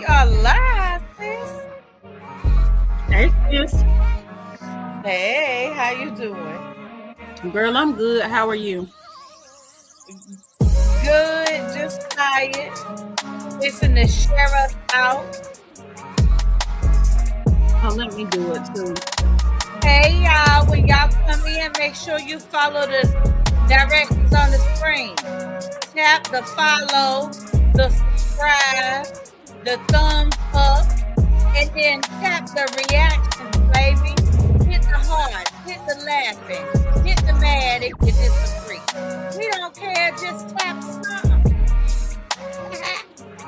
are live, sis. Hey, sis. Hey, how you doing? Girl, I'm good. How are you? Good, just tired. Listen to share us out. Oh, let me do it too. Hey, y'all, when y'all come in, make sure you follow the directions on the screen. Tap the follow, the subscribe, the thumbs up, and then tap the reactions, baby. Hit the heart, hit the laughing, hit the mad if you disagree. We don't care, just tap some.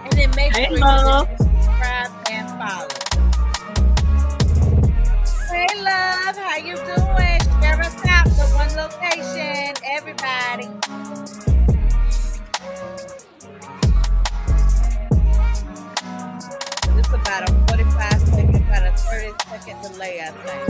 And then make Hey, sure you love. subscribe and follow. Hey, love, how you doing? Share us out to one location, everybody. It's about a 45-second, about a 30-second delay, I think.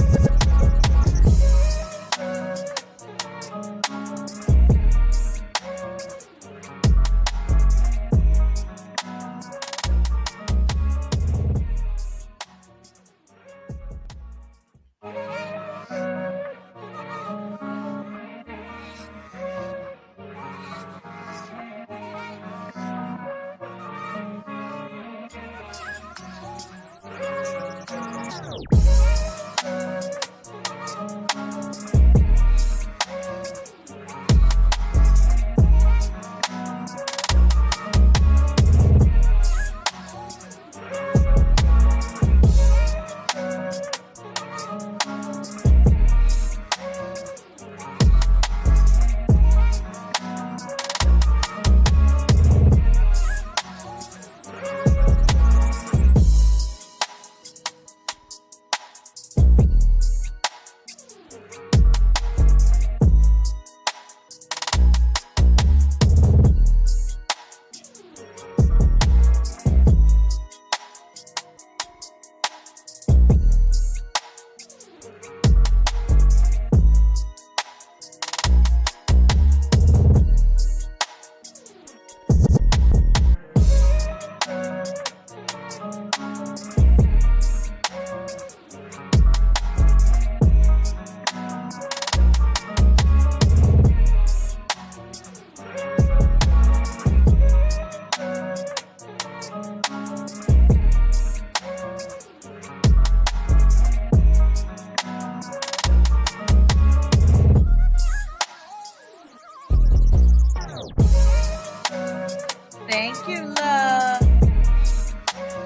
Thank you, love.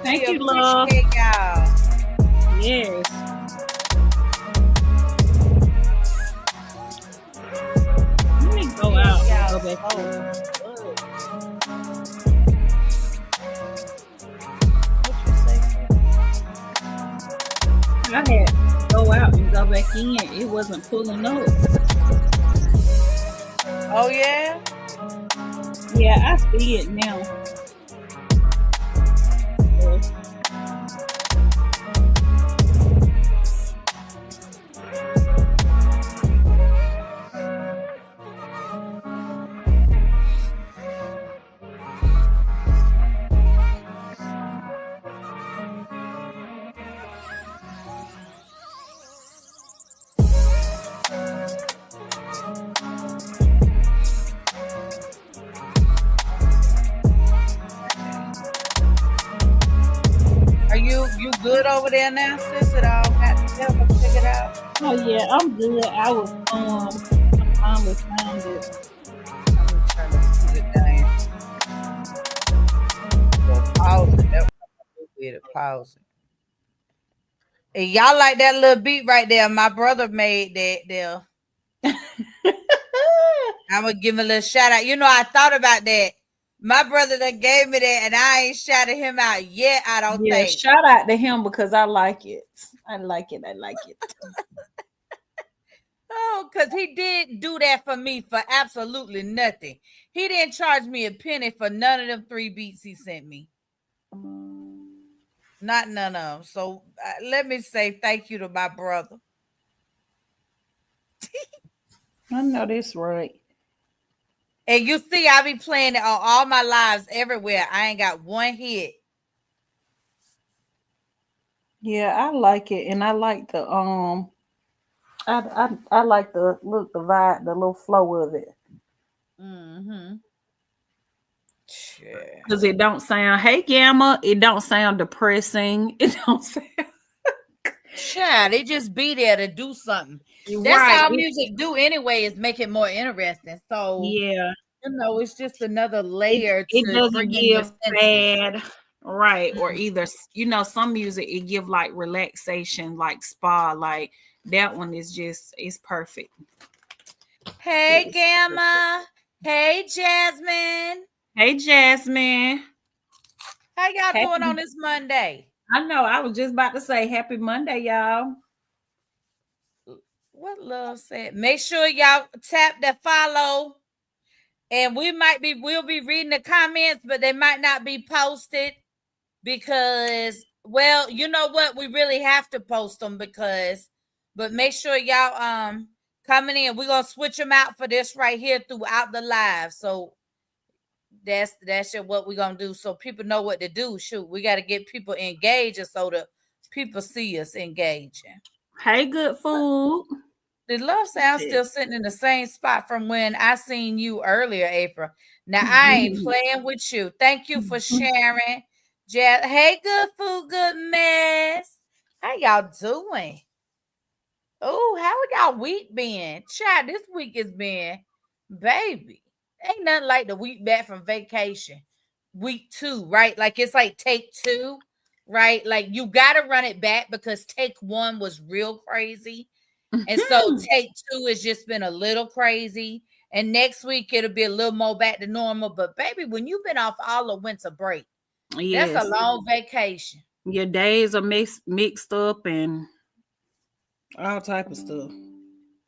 Thank We you, love. appreciate y'all. Yes. Let me go out and Y'all go back so in. good. What you say, sis? I had to go out and go back in. It wasn't pulling up. Oh, yeah? Yeah, I see it now. Are you good over there now, sis? It all got together, figured out? Oh yeah, I'm good. I finally found it. Let me try to put it down. Well, pause it. That was weird. Pause it. And y'all like that little beat right there? My brother made that there. I'm gonna give him a little shout out. You know, I thought about that. My brother done gave me that, and I ain't shouted him out yet. I don't Yeah, think. shout out to him because I like it. I like it. I like it. Oh, because he did do that for me for absolutely nothing. He didn't charge me a penny for none of them 3 beats he sent me. Not none of them. So let me say thank you to my brother. I know that's right. And you see, I be playing it on all my lives everywhere. I ain't got one hit. Yeah, I like it, and I like the I like the look, the vibe, the little flow of it. Mm-hmm. Sure. Cause it don't sound, hey Gamma, it don't sound depressing. It don't sound Child, they just be there to do something. That's right. how music do anyway, is make it more interesting. So, Yeah, it's just another it layer it to doesn't bring in your give senses. sad, right? Or Mm. either some music it give like relaxation, like spa, like that one is just it's perfect. Hey, It's perfect. Gamma. Hey, Jasmine. Hey Jasmine, How y'all doing on happy. this Monday? I know. I was just about to say happy Monday, y'all. What love said? Make sure y'all tap that follow. And we'll be reading the comments, but they might not be posted because, well, you know what? We really have to post them but make sure y'all coming in. We're gonna switch them out for this right here throughout the live. So that's what we're gonna do, so people know what to do. Shoot, we got to get people engaged so the people see us engaging. Hey, good food. The love sound Shit. still sitting in the same spot from when I seen you earlier, April. Now I ain't playing with you. Thank you for sharing. Hey, good food, good mess. How y'all doing? Oh, how y'all week been? Child, this week has been, baby. Ain't nothing like the week back from vacation. Week 2, right? Like it's like take 2, right? Like you gotta run it back because take 1 was real crazy. And so take 2 has just been a little crazy. And next week it'll be a little more back to normal. But baby, when you've been off all the winter break, that's a Yes, long vacation. your days are mixed up and all type of stuff.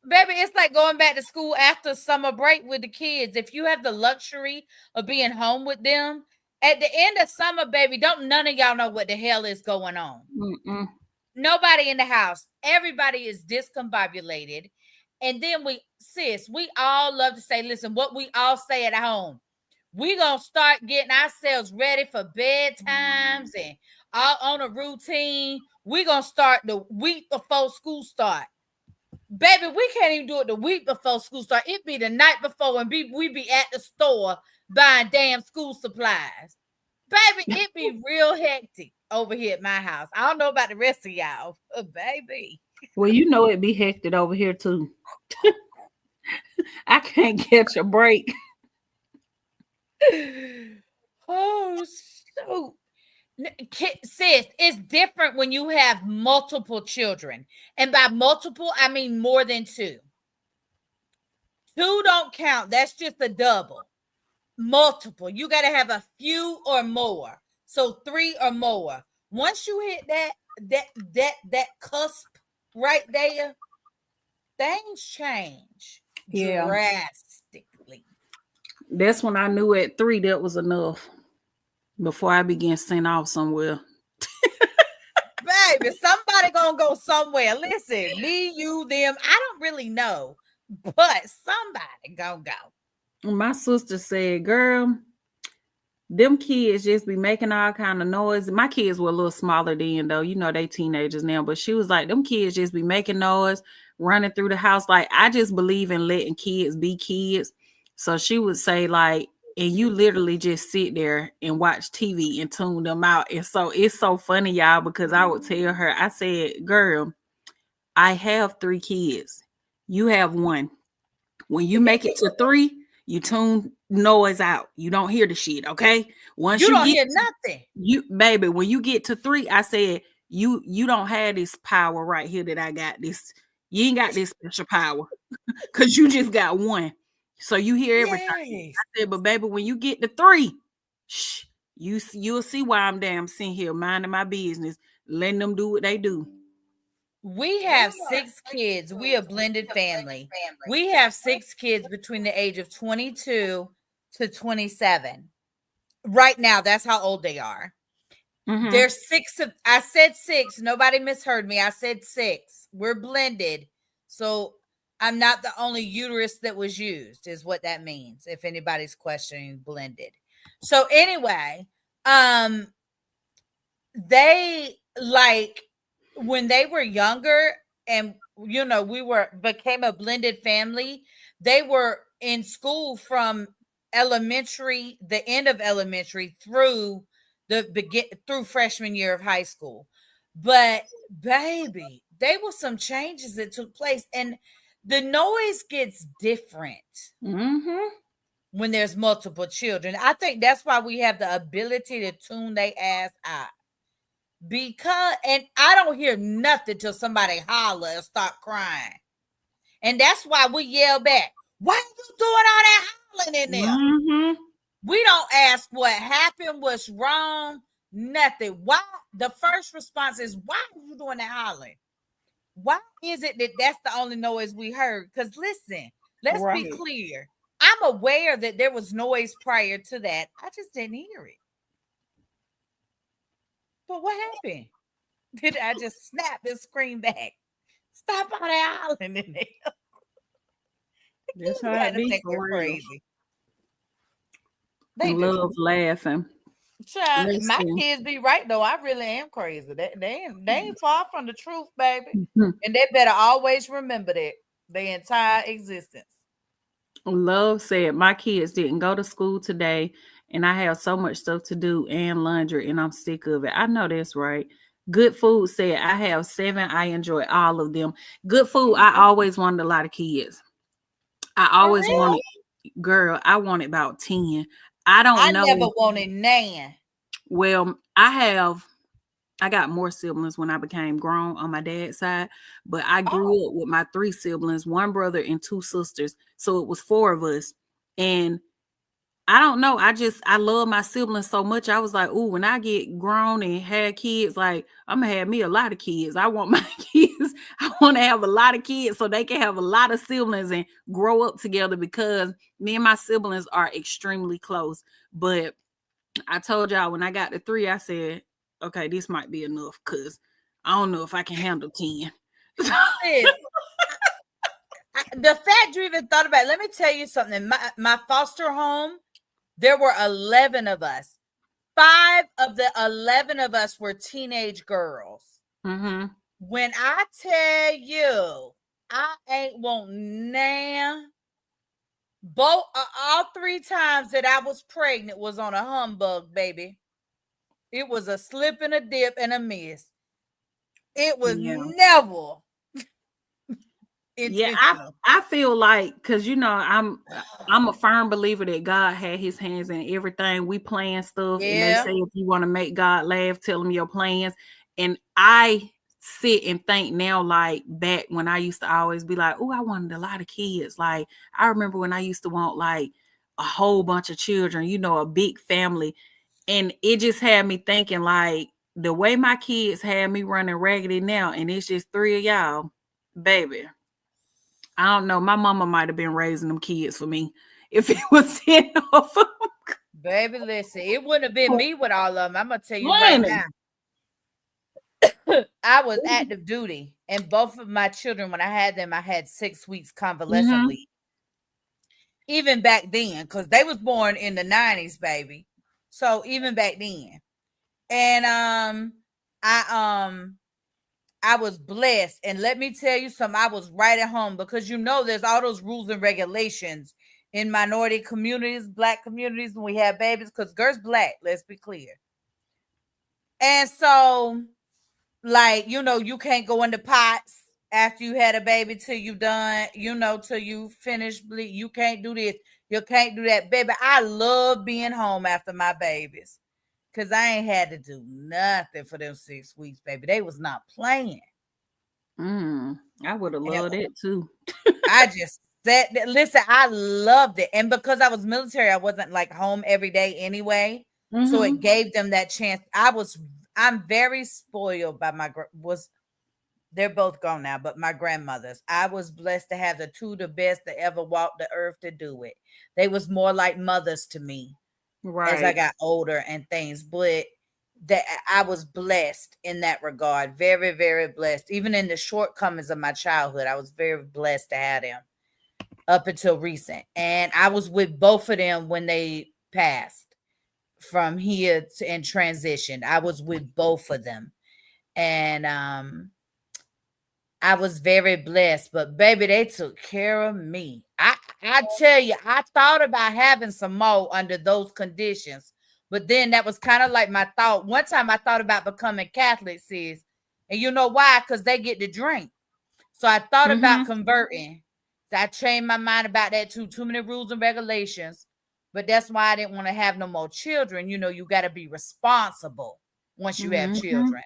Baby, it's like going back to school after summer break with the kids. If you have the luxury of being home with them, at the end of summer, baby, don't none of y'all know what the hell is going on. Mm-mm. Nobody in the house. Everybody is discombobulated. And then we all love to say, listen, what we all say at home. We gonna start getting ourselves ready for bedtimes and all on a routine. We gonna start the week before school start. Baby, we can't even do it the week before school start. It be the night before and we be at the store buying damn school supplies. Baby, it be real hectic over here at my house. I don't know about the rest of y'all, but baby. Well, you know it be hectic over here too. I can't catch a break. Oh, shoot. Sis, it's different when you have multiple children. And by multiple, I mean more than 2. 2 don't count. That's just a double. Multiple. You got to have a few or more. So 3 or more. Once you hit that cusp right there, things change Yeah, drastically. that's when I knew at 3 that was enough before I began sent off somewhere. Baby, somebody gonna go somewhere. Listen, me, you, them, I don't really know, but somebody gonna go. My sister said, "Girl, them kids just be making all kind of noise." My kids were a little smaller then, though. You know, they teenagers now. But she was like, "Them kids just be making noise, running through the house." Like, I just believe in letting kids be kids. So she would say, like, and you literally just sit there and watch TV and tune them out. And so it's so funny, y'all, because I would tell her, I said, "Girl, I have 3 kids. You have 1. When you make it to 3, you tune noise out. You don't hear the shit, okay? Once You you don't get hear to, nothing. you baby, when you get to 3, I said you don't have this power right here that I got. This you ain't got this special power because you just got 1. So you hear everything. Yes. I said, but baby, when you get to 3, shh, you'll see why I'm damn sitting here minding my business, letting them do what they do. We have 6 kids. We a blended family. We have 6 kids between the age of 22 to 27. Right now, that's how old they are. Mm-hmm. There's 6 of, I said 6. Nobody misheard me. I said 6. We're blended. So I'm not the only uterus that was used, is what that means. If anybody's questioning blended. So anyway, they like when they were younger, and we became a blended family. They were in school from elementary, the end of elementary, through freshman year of high school. But baby, there were some changes that took place, and the noise gets different Mm-hmm. when there's multiple children. I think that's why we have the ability to tune their ass out. Because, and I don't hear nothing till somebody holler or start crying. And that's why we yell back, why are you doing all that hollering in there? Mm-hmm. We don't ask what happened, what's wrong, nothing. Why? The first response is, why are you doing that hollering? Why is it that that's the only noise we heard? Because listen, let's be Right. clear. I'm aware that there was noise prior to that. I just didn't hear it. But what happened? Did I just snap and scream back? Stop all that hollering in there. That's You how had it to be think for you're real. crazy. They do. Love laughing. Child, Let's my see. kids be right though. I really am crazy. They ain't far from the truth, baby. Mhm. And they better always remember that their entire existence. Love said, my kids didn't go to school today, and I have so much stuff to do and laundry, and I'm sick of it. I know that's right. Good Food said, I have 7. I enjoy all of them. Good Food, I always wanted a lot of kids. I For always real? wanted, girl, I wanted about 10. I I don't never know. wanted nan. Well, I got more siblings when I became grown on my dad's side, but I Oh, grew up with my 3 siblings, 1 brother and 2 sisters. So it was 4 of us. And I don't know. I love my siblings so much. I was like, "Ooh, when I get grown and have kids, like I'm gonna have me a lot of kids. I want my kids. I want to have a lot of kids so they can have a lot of siblings and grow up together because me and my siblings are extremely close. But I told y'all when I got to 3, I said, okay, this might be enough because I don't know if I can handle 10. sis, the fact you even thought about it, let me tell you something. My foster home, there were 11 of us. 5 of the 11 of us were teenage girls. Mm-hmm. When I tell you, I ain't want now. Both all 3 times that I was pregnant was on a humbug, baby. It was a slip and a dip and a miss. It was Yeah. never Yeah, I intentional. I feel like because I'm a firm believer that God had His hands in everything. We plan stuff, and they Yeah. say if you want to make God laugh, tell Him your plans. And I sit and think now, like back when I used to always be like, "Oh, I wanted a lot of kids." Like I remember when I used to want like a whole bunch of children, a big family, and it just had me thinking like the way my kids had me running raggedy now, and it's just 3 of y'all, baby. I don't know. My mama might have been raising them kids for me if it was enough. Baby, listen, it wouldn't have been me with all of them. I'm gonna tell you right Honey. now. I was active duty, and both of my children, when I had them, I had 6 weeks convalescent Mm-hmm. leave. Even back then, because they was born in the 90s, baby. So even back then. And I I was blessed. And let me tell you something, I was right at home because there's all those rules and regulations in minority communities, black communities when we have babies, because girls black, let's be clear. And so, like, you can't go into pots after you had a baby till you done, till you finish bleed. You can't do this. You can't do that. Baby, I love being home after my babies. Cause I ain't had to do nothing for them 6 weeks, baby. They was not playing. I would have And loved it too. I just said that, listen, I loved it. And because I was military, I wasn't like home every day anyway. So it Mm-hmm. gave them that chance. I'm very spoiled by they're both gone now, but my grandmothers. I was blessed to have the best that ever walked the earth to do it. They was more like mothers to me as I Right. got older and things, but that I was blessed in that regard. Very, very blessed. Even in the shortcomings of my childhood, I was very blessed to have them up until recent. And I was with both of them when they passed from here and transitioned. I was with both of them. And I was very blessed, but baby, they took care of me. I tell you, I thought about having some more under those conditions, but then that was kind of like my thought. One time I thought about becoming Catholic, sis, and you know why? Because they get to drink. So I thought about Mm-hmm. converting. So I changed my mind about that too. Too many rules and regulations, but that's why I didn't want to have no more children. You know, you got to be responsible once you have Mm-hmm. children.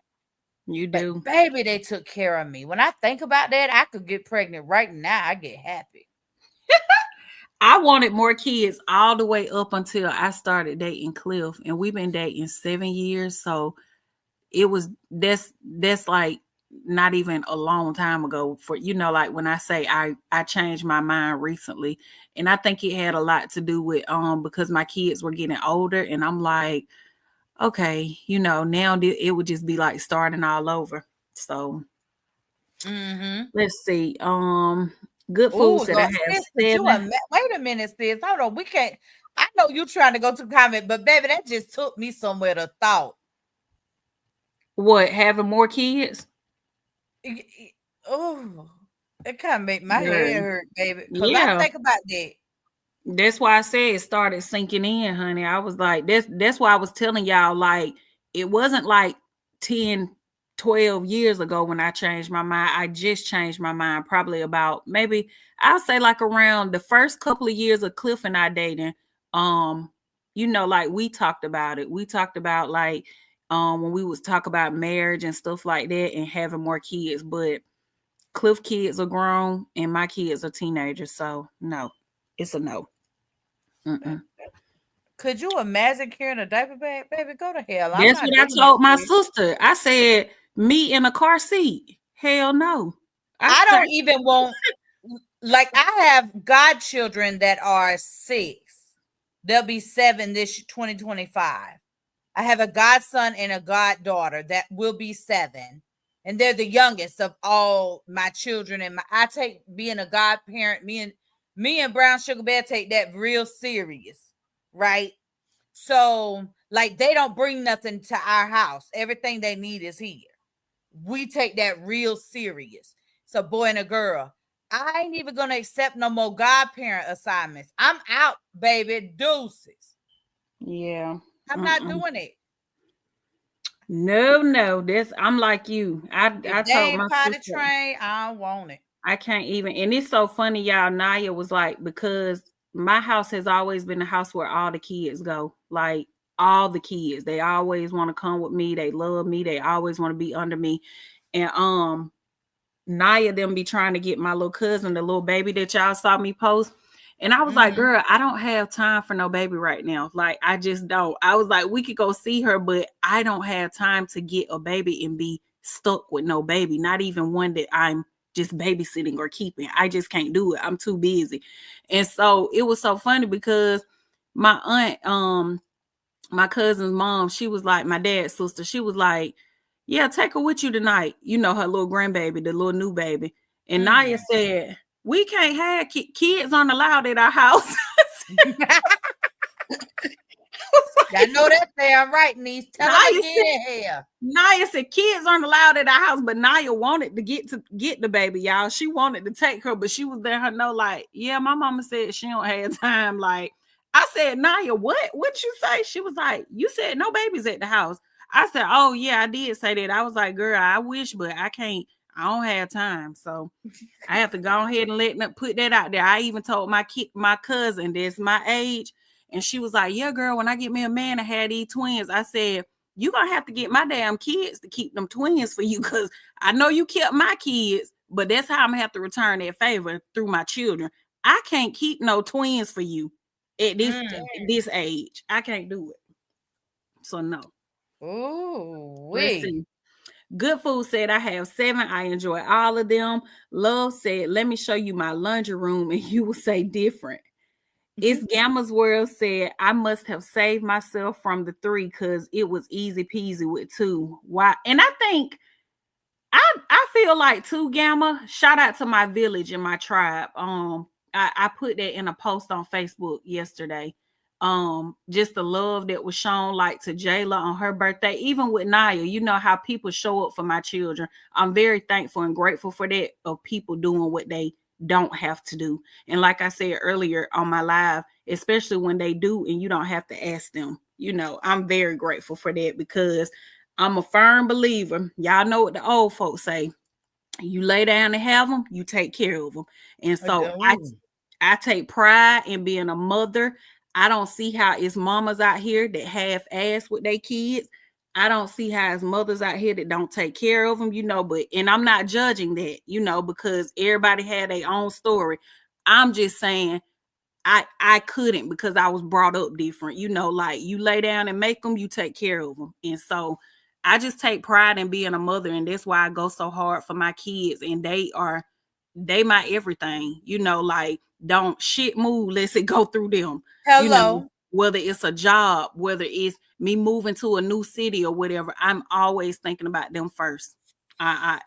You But do. baby, they took care of me. When I think about that, I could get pregnant right now. I get happy. I wanted more kids all the way up until I started dating Cliff, and we've been dating 7 years. So it was that's like not even a long time ago. For like when I say I changed my mind recently, and I think it had a lot to do with because my kids were getting older, and I'm like, okay, now it would just be like starting all over. So Mm-hmm. let's see. Good Food Oh, said I Lord, have sis, could you 7. wait a minute, sis. Hold on. We can't. I know you trying to go to comment, but baby, that just took me somewhere to thought. What, having more kids? Oh, it kind of make my Girl. head hurt, baby. Because I Yeah. think about that. That's why I said it started sinking in, honey. I was like, that's why I was telling y'all, like, it wasn't like 10, 12 years ago when I changed my mind. I just changed my mind probably about maybe I'll say like around the first couple of years of Cliff and I dating. Um, like we talked about it. We talked about like when we was talk about marriage and stuff like that and having more kids, but Cliff kids are grown and my kids are teenagers. So no, it's a no. Mm-mm. Could you imagine carrying a diaper bag, baby? Go to hell. I'm That's not what I doing that, told my sis. sister. I said, me in a car seat. Hell no. I I said, don't even want, like, I have godchildren that are 6. They'll be 7 this 2025. I have a godson and a goddaughter that will be 7. And they're the youngest of all my children. And I take being a godparent, me and Brown Sugar Bear take that real serious, right? So, like, they don't bring nothing to our house. Everything they need is here. We take that real serious. It's a boy and a girl. I ain't even gonna accept no more godparent assignments. I'm out, baby. Deuces. yeah. I'm not Mm-mm. doing it. No. I'm like you. I If they told my ain't potty sister trained, I don't want it. I can't even. And it's so funny, y'all. Naya was like, because my house has always been the house where all the kids go. Like all the kids, they always want to come with me. They love me. They always want to be under me. And Naya them be trying to get my little cousin, the little baby that y'all saw me post. And I was like, Mm-hmm. girl, I don't have time for no baby right now. Like, I just don't. I was like, we could go see her, but I don't have time to get a baby and be stuck with no baby, not even one that I'm just babysitting or keeping. I just can't do it. I'm too busy. And so it was so funny because my aunt, my cousin's mom, she was like, my dad's sister, she was like, yeah, take her with you tonight. Her little grandbaby, the little new baby. And Naya Mm. said, we can't have kids aren't allowed at our house. I know that damn right, niece. Tell them Naya said, again here. Naya said kids aren't allowed at our house, but Naya wanted to get the baby, y'all. She wanted to take her, but she was letting her know, like, yeah, my mama said she don't have time. Like, I said, Naya, what you say? She was like, you said no babies at the house. I said, oh yeah, I did say that. I was like, girl, I wish, but I can't. I don't have time, so I have to go ahead and put that out there. I even told my cousin that's my age, and she was like, yeah, girl, when I get me a man to have these twins, I said, you're going to have to get my damn kids to keep them twins for you because I know you kept my kids, but that's how I'm going to have to return that favor through my children. I can't keep no twins for you at this age. I can't do it. So, no. Ooh, Let's wee. see. Good Food said, I have 7. I enjoy all of them. Love said, let me show you my laundry room and you will say different. It's Gamma's World said, I must have saved myself from the 3 because it was easy peasy with 2. Why? And I think I feel like 2 Gamma. Shout out to my village and my tribe. I put that in a post on Facebook yesterday. Just the love that was shown, like to Jayla on her birthday, even with Naya, you know how people show up for my children. I'm very thankful and grateful for that, of people doing what they don't have to do. And like I said earlier on my live, especially when they do and you don't have to ask them, I'm very grateful for that, because I'm a firm believer. Y'all know what the old folks say: you lay down and have them, you take care of them. And so I take pride in being a mother. I don't see how it's mamas out here that half ass with their kids. I don't see how it's mothers out here that don't take care of them, but, and I'm not judging that, because everybody had their own story. I'm just saying I couldn't, because I was brought up different, like you lay down and make them, you take care of them. And so I just take pride in being a mother, and that's why I go so hard for my kids. And they my everything, like, don't shit move unless it go through them. Hello. Whether it's a job, whether it's me moving to a new city or whatever, I'm always thinking about them first. I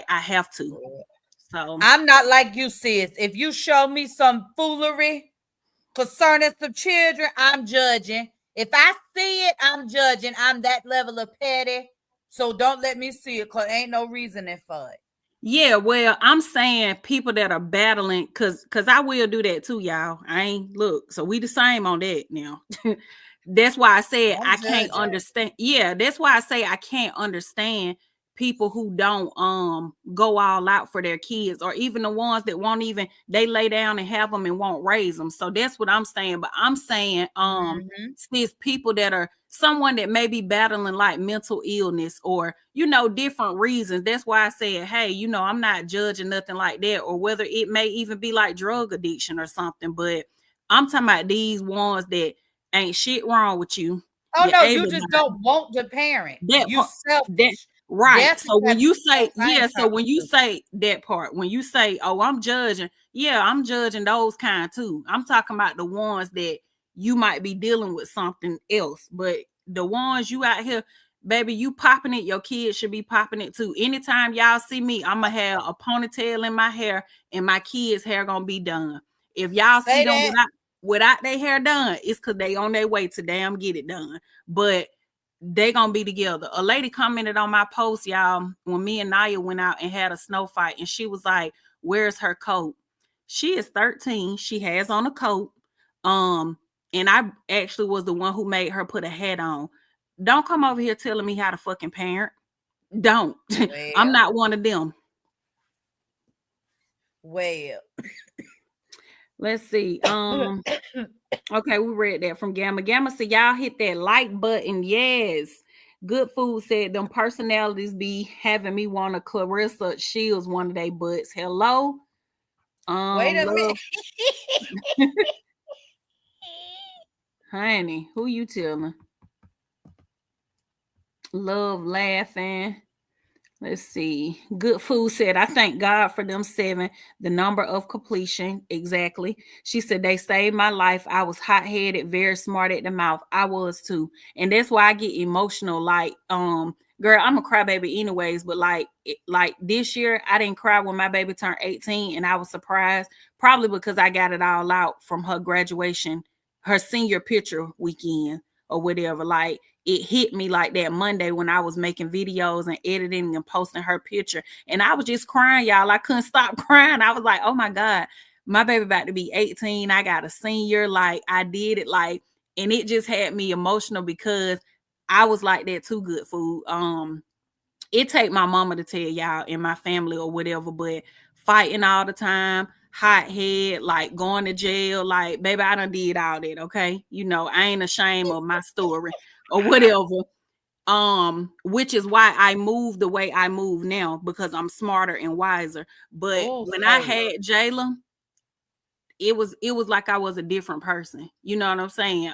have to. So I'm not like you, sis. If you show me some foolery concerning some children, I'm judging. If I see it, I'm judging. I'm that level of petty. So don't let me see it, because ain't no reasoning for it. Yeah, well, I'm saying people that are battling, because I will do that too, y'all. I ain't look, so we the same on that now. That's why I said I can't understand. Yeah, that's why I say I can't understand people who don't go all out for their kids, or even the ones that won't even, they lay down and have them and won't raise them. So that's what I'm saying. But I'm saying these people that are someone that may be battling like mental illness or different reasons. That's why I said, hey, I'm not judging nothing like that, or whether it may even be like drug addiction or something. But I'm talking about these ones that ain't shit wrong with you. Oh no, you just don't want the parent. You selfish. Right. So when you say, so when you say that part, when you say, oh, I'm judging, I'm judging those kind too. I'm talking about the ones that you might be dealing with something else, but the ones you out here, baby, you popping it, your kids should be popping it too. Anytime y'all see me, I'm gonna have a ponytail in my hair, and my kids' hair gonna be done. If y'all see them without their hair done, it's because they on their way to damn get it done. But they gonna be together. A lady commented on my post, y'all, when me and Naya went out and had a snow fight, and she was like, where's her coat? She is 13. She has on a coat. And I actually was the one who made her put a hat on. Don't come over here telling me how to fucking parent. Don't. Well, I'm not one of them. Well. Let's see. Okay, we read that from Gamma. Gamma said, y'all hit that like button. Yes. Good Food said, them personalities be having me want to Clarissa Shields one of their butts. Hello. Wait a minute. Honey, who you telling? Love laughing. Let's see. Good Food said, I thank God for them 7, the number of completion. Exactly. She said, they saved my life. I was hot-headed, very smart at the mouth. I was too. And that's why I get emotional. Like, girl, I'm a crybaby anyways, but like this year, I didn't cry when my baby turned 18, and I was surprised, probably because I got it all out from her graduation, her senior picture weekend or whatever. Like, it hit me like that Monday when I was making videos and editing and posting her picture. And I was just crying, y'all. I couldn't stop crying. I was like, oh my God, my baby about to be 18. I got a senior. Like, I did it. Like, and it just had me emotional because I was like that too, Good Food. It take my mama to tell y'all in my family or whatever, but fighting all the time, hot head, like going to jail, like, baby, I done did all that, okay? I ain't ashamed of my story or whatever. Which is why I move the way I move now, because I'm smarter and wiser. But when I had Jayla, it was like I was a different person. You know what I'm saying?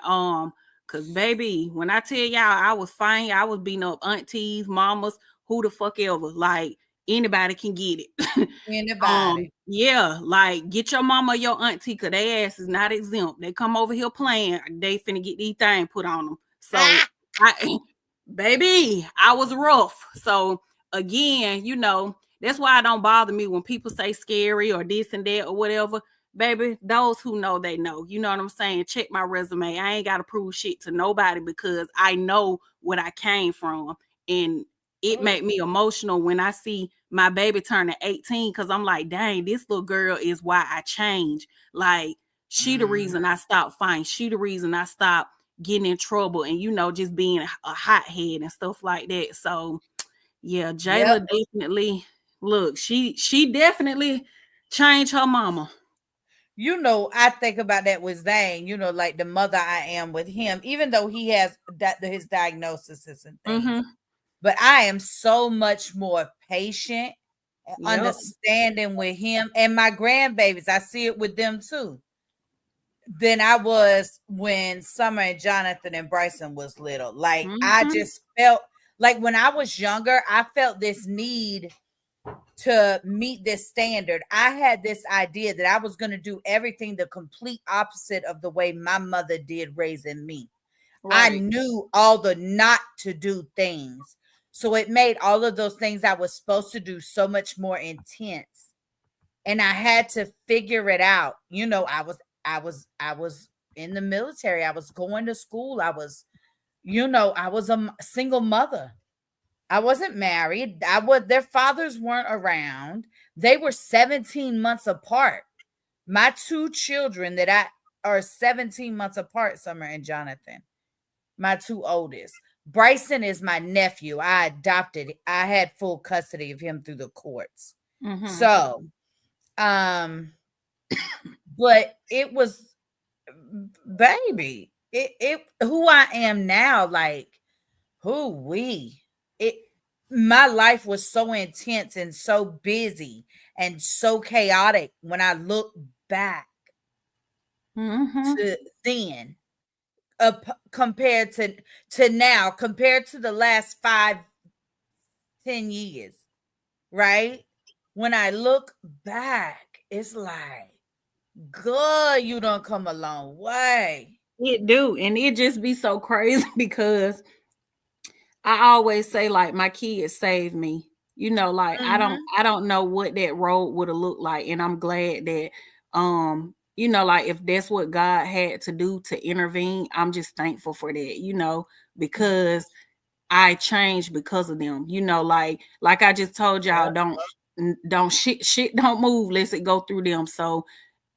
Cause baby, when I tell y'all I was fine, I was beating up aunties, mamas, who the fuck ever. Like, anybody can get it. Anybody. Yeah, like, get your mama or your auntie, cause their ass is not exempt. They come over here playing, they finna get these things put on them. So baby, I was rough. So again, that's why it don't bother me when people say scary or this and that or whatever. baby, those who know, they know. You know what I'm saying? Check my resume. I ain't got to prove shit to nobody because I know what I came from. And it Oh, made me emotional when I see my baby turning 18 because I'm like, dang, this little girl is why I changed. Like, she the mm, reason I stopped fighting. She the reason I stopped getting in trouble and, just being a hothead and stuff like that. So, yeah, yep. Jayla definitely, look, she definitely changed her mama. I think about that with Zane, like the mother I am with him, even though he has his diagnoses and things. Mhm. But I am so much more patient and Yep. understanding with him and my grandbabies. I see it with them too. Than I was when Summer and Jonathan and Bryson was little. Like I Mhm. just felt like when I was younger, I felt this need to meet this standard. I had this idea that I was going to do everything the complete opposite of the way my mother did raising me. I Right. knew all the not to do things. So it made all of those things I was supposed to do so much more intense. And I had to figure it out. I was in the military. I was going to school. I was a single mother. I wasn't married. Their fathers weren't around. They were 17 months apart. My two children that I are 17 months apart, Summer and Jonathan, my two oldest. Bryson is my nephew. I had full custody of him through the courts. Mhm. So, um, but it was baby. It who I am now, like who we it my life was so intense and so busy and so chaotic when I look back Mhm. to then compared to now, compared to the last 5-10 years, right? When I look back, it's like, good, you don't come a long way. It do, and it just be so crazy because I always say like my kids saved me. Like Mm-hmm. I don't know what that road would have looked like, and I'm glad that like if that's what God had to do to intervene, I'm just thankful for that. Because I changed because of them. Like I just told y'all, Yep. don't shit don't move unless it go through them. So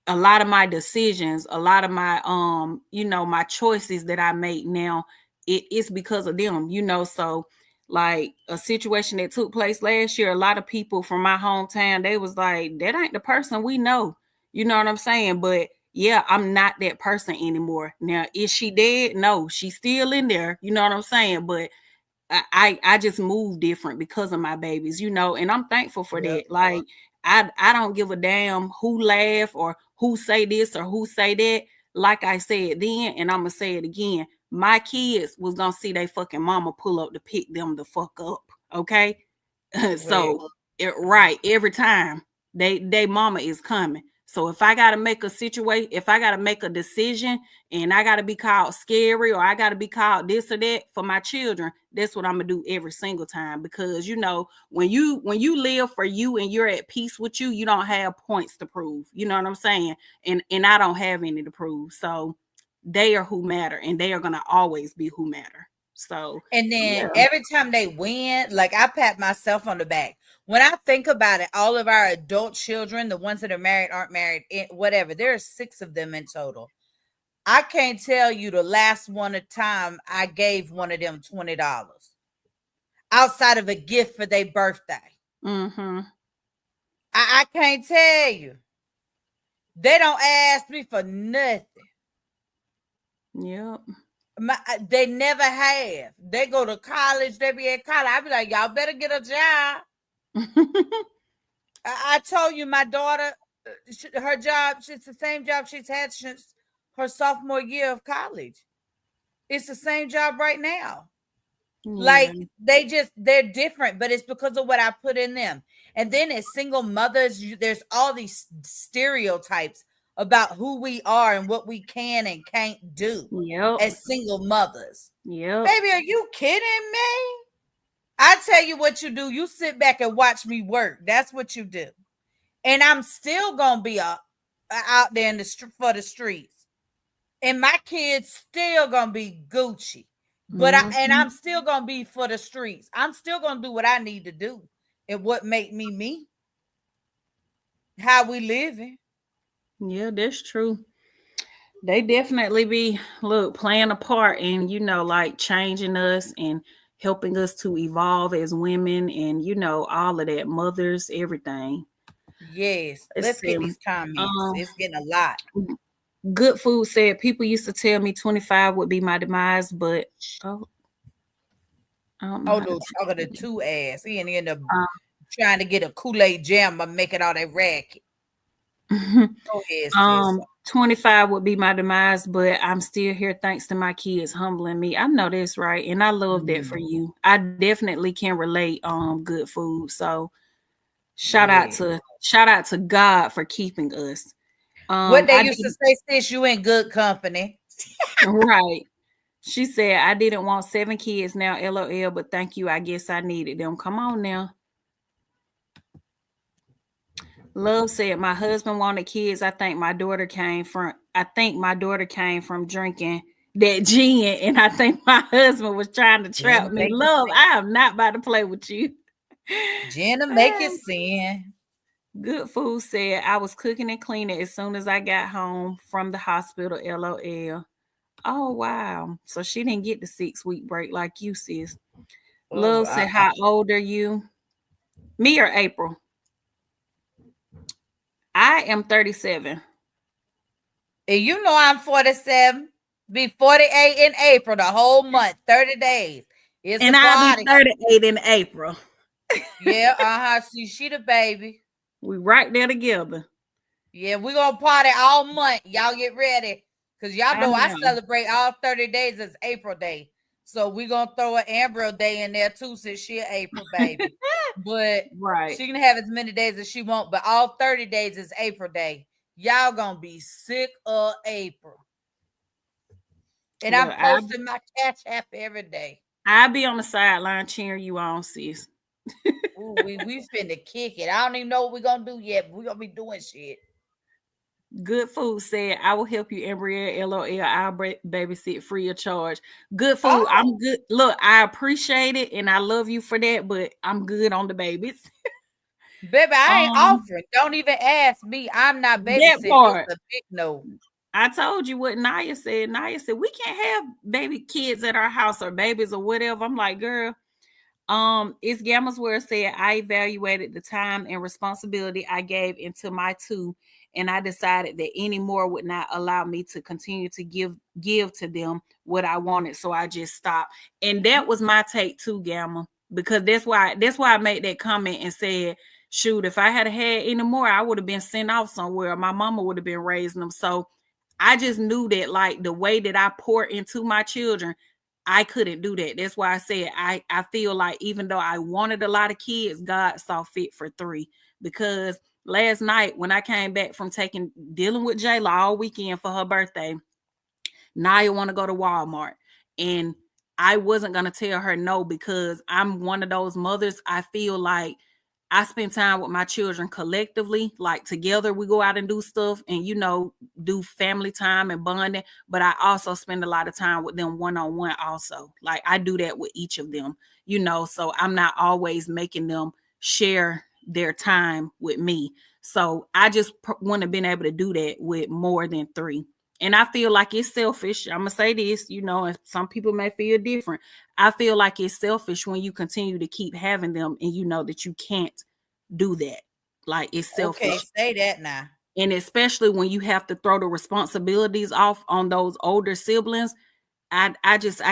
a lot of my decisions, a lot of my my choices that I make now, it's because of them. So like a situation that took place last year, a lot of people from my hometown, they was like, that ain't the person we know. You know what I'm saying? But yeah, I'm not that person anymore. Now, is she dead? No, she's still in there. You know what I'm saying? But I just move different because of my babies, and I'm thankful for Yep. that. Like I don't give a damn who laugh or who say this or who say that. Like I said then, and I'm gonna say it again. My kids was gonna see they fucking mama pull up to pick them the fuck up. Okay, Well, so right every time they mama is coming. So if I gotta make a situation, if I gotta make a decision, and I gotta be called scary or I gotta be called this or that for my children, that's what I'm gonna do every single time. Because when you live for you and you're at peace with you, you don't have points to prove. You know what I'm saying? And I don't have any to prove. So they are who matter, and they are gonna always be who matter. So and then yeah. every time they win, like I pat myself on the back. When I think about it, all of our adult children, the ones that are married, aren't married, whatever, there are 6 of them in total. I can't tell you the last one of time I gave one of them $20 outside of a gift for their birthday. Mm-hmm. I can't tell you. They don't ask me for nothing. Yep. They never have. They go to college. They be at college. I be like, y'all better get a job. I told you, my daughter, her job, it's the same job she's had since her sophomore year of college. It's the same job right now. Yeah. Like they're different, but it's because of what I put in them. And then as single mothers, there's all these stereotypes about who we are and what we can and can't do Yep. as single mothers. Yep. Baby, are you kidding me? I tell you what you do. You sit back and watch me work. That's what you do. And I'm still gonna be up. out there in for the streets, and my kids still gonna be Gucci. But I'm still gonna be for the streets. I'm still gonna do what I need to do and what make me me. How we living. Yeah, that's true. They definitely be playing a part in, like changing us and helping us to evolve as women and all of that, mothers, everything. Yes. Let's Let's see. get these comments. It's getting a lot. Good Food said people used to tell me 25 would be my demise, but I don't know how to no, talking to take two ass. He end up it. trying to get a Kool-Aid jam by making all that racket. Go ahead, sis. 25 would be my demise, but I'm still here thanks to my kids humbling me. I know that's right, and I love that for you. I definitely can relate. Good Food. So shout out to God for keeping us. What they used to say, sis, you in good company. Right. She said, I didn't want 7 kids now, LOL, but thank you. I guess I needed them. Come on now. Love said, my husband wanted kids. I think my daughter came from drinking that gin, and I think my husband was trying to trap me. Love, I am not about to play with you. Gin to make it sin. Good Food said, I was cooking and cleaning as soon as I got home from the hospital, LOL. Oh, wow. So she didn't get the 6-week break like you, sis. Love said, how old are you? Me or April? I am 37. And you know I'm 47. Be 48 in April, the whole month, 30 days. And I'll be 38 in April. Yeah, See, she the baby. We right there together. Yeah, we gonna party all month. Y'all get ready. Because y'all know I celebrate all 30 days as April Day. So we gonna throw an Amber Day in there too, since she an April baby. But she can have as many days as she want, but all 30 days is April Day. Y'all gonna be sick of April. And I'm posting my Cash App every day. I'll be on the sideline cheering you on, sis. Ooh, we finna kick it. I don't even know what we're gonna do yet, but we're gonna be doing shit. Good Food said, I will help you, Embrielle, LOL. I'll babysit free of charge. Good Food, I'm good. Look, I appreciate it and I love you for that, but I'm good on the babies. Baby, I ain't offering. Don't even ask me. I'm not babysitting. It's a big no. I told you what Naya said. Naya said, we can't have baby kids at our house or babies or whatever. I'm like, girl, it's Gamma's word said, I evaluated the time and responsibility I gave into my 2, and I decided that any more would not allow me to continue to give to them what I wanted. So I just stopped. And that was my take too, Gamma, because that's why I made that comment and said, shoot, if I had any more, I would have been sent off somewhere. My mama would have been raising them. So I just knew that, like, the way that I pour into my children, I couldn't do that. That's why I said I feel like even though I wanted a lot of kids, God saw fit for 3. Because last night when I came back from dealing with Jayla all weekend for her birthday, Naya want to go to Walmart. And I wasn't going to tell her no, because I'm one of those mothers. I feel like I spend time with my children collectively, like together we go out and do stuff and, do family time and bonding. But I also spend a lot of time with them one-on-one also. Like I do that with each of them, so I'm not always making them share their time with me. So I just wouldn't have been able to do that with more than 3. And I feel like it's selfish. I'm going to say this, and some people may feel different. I feel like it's selfish when you continue to keep having them and you know that you can't do that. Like it's selfish. Okay, say that now. And especially when you have to throw the responsibilities off on those older siblings, I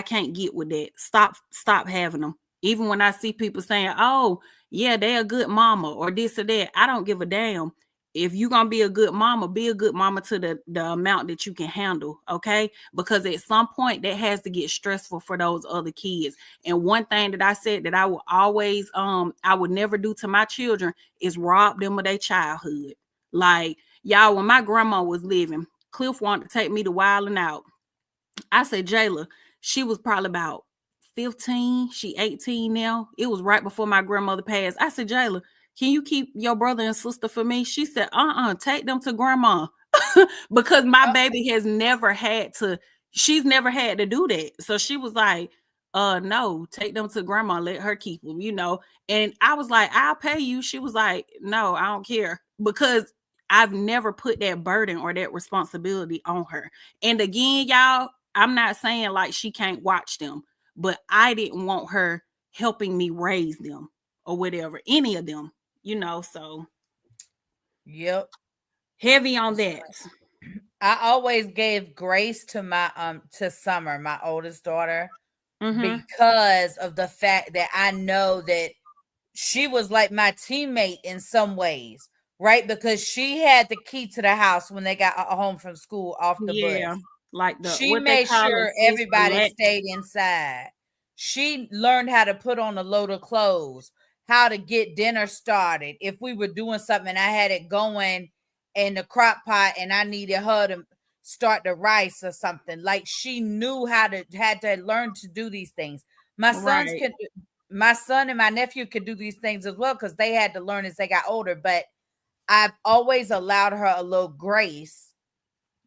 can't get with that. Stop having them. Even when I see people saying, oh, yeah, they're a good mama or this or that, I don't give a damn. If you're going to be a good mama to the amount that you can handle, okay? Because at some point that has to get stressful for those other kids. And one thing that I said that I will always, I would never do to my children is rob them of their childhood. Like, y'all, when my grandma was living, Cliff wanted to take me to Wilding Out. I said, Jayla, she was probably about 15. She 18 now. It was right before my grandmother passed. I said, Jayla, can you keep your brother and sister for me? She said, take them to grandma. because my Oh, baby has never had to, she's never had to do that. So she was like, no, take them to grandma, let her keep them, you know. And I was like, I'll pay you. She was like, no, I don't care, because I've never put that burden or that responsibility on her. And again, y'all, I'm not saying like she can't watch them, but I didn't want her helping me raise them or whatever, any of them, you know. So yep. heavy on that. I always gave grace to my to Summer, my oldest daughter, Mm-hmm. because of the fact that I know that she was like my teammate in some ways, right? Because she had the key to the house when they got home from school off the bus. Yeah, like the She what they made call it, sure sis, the everybody stayed inside. She learned how to put on a load of clothes, how to get dinner started. If we were doing something and I had it going in the crock pot and I needed her to start the rice or something, like she knew how to had to learn to do these things. My sons right. can my son and my nephew could do these things as well because they had to learn as they got older, but I've always allowed her a little grace,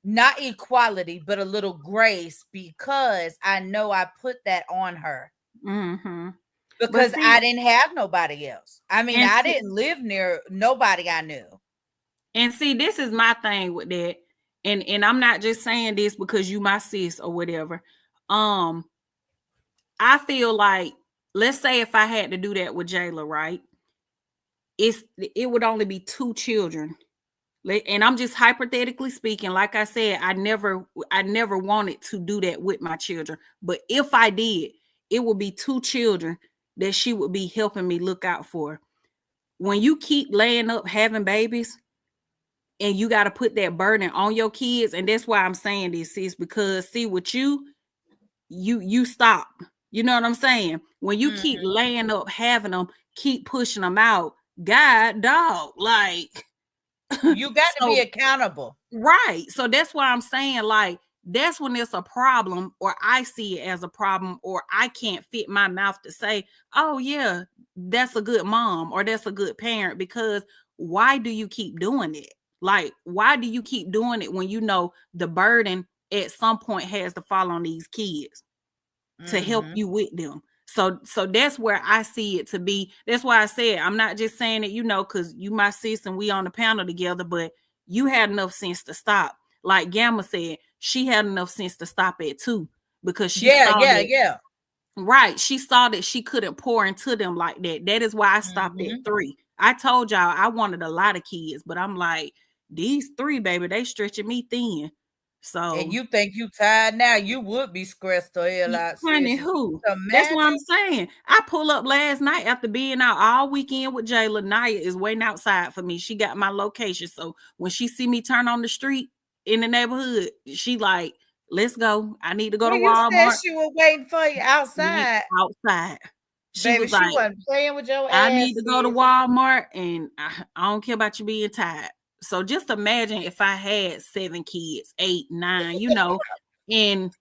not equality, but a little grace, because I know I put that on her Mm-hmm. But because see, I didn't have nobody else. I mean, and I see, didn't live near nobody I knew. this is my thing with that. And I'm not just saying this because you my sis or whatever. Um, I feel like, let's say if I had to do that with Jayla, right? It would only be two children. And I'm just hypothetically speaking. Like I said, I never wanted to do that with my children. But if I did, it would be two children that she would be helping me look out for. When you keep laying up having babies, and you got to put that burden on your kids, and that's why I'm saying this is because, see, with you stop. You know what I'm saying? When you keep Mhm. laying up having them, keep pushing them out, god dog, like. You got to be So accountable. right. So that's why I'm saying, like, that's when it's a problem, or I see it as a problem, or I can't fit my mouth to say, oh, yeah, that's a good mom or that's a good parent, because why do you keep doing it? Like, why do you keep doing it when you know the burden at some point has to fall on these kids to help Mhm. you with them? So that's where I see it to be. That's why I said I'm not just saying it, because you my sis and we on the panel together, but you had enough sense to stop. Like Gamma said, she had enough sense to stop at 2, because she Yeah, saw yeah, that, yeah. right. She saw that she couldn't pour into them like that. That is why I stopped at Mhm. 3. I told y'all I wanted a lot of kids, but I'm like, these 3, baby, they stretching me thin. And So you think you tired now? You would be stressed the hell out, honey, sis. who? That's what I'm Imagine. saying. I pull up last night after being out all weekend with Jayla. Naya is waiting outside for me. She got my location. So when she see me turn on the street in the neighborhood, she like, let's go. I need to go to Well, you said Walmart. she was waiting for you Went outside, outside. She baby. was She like, wasn't playing with your I need ass, to go to sis. Walmart, and I don't care about you being tired. So just imagine if I had 7 kids, 8, 9, and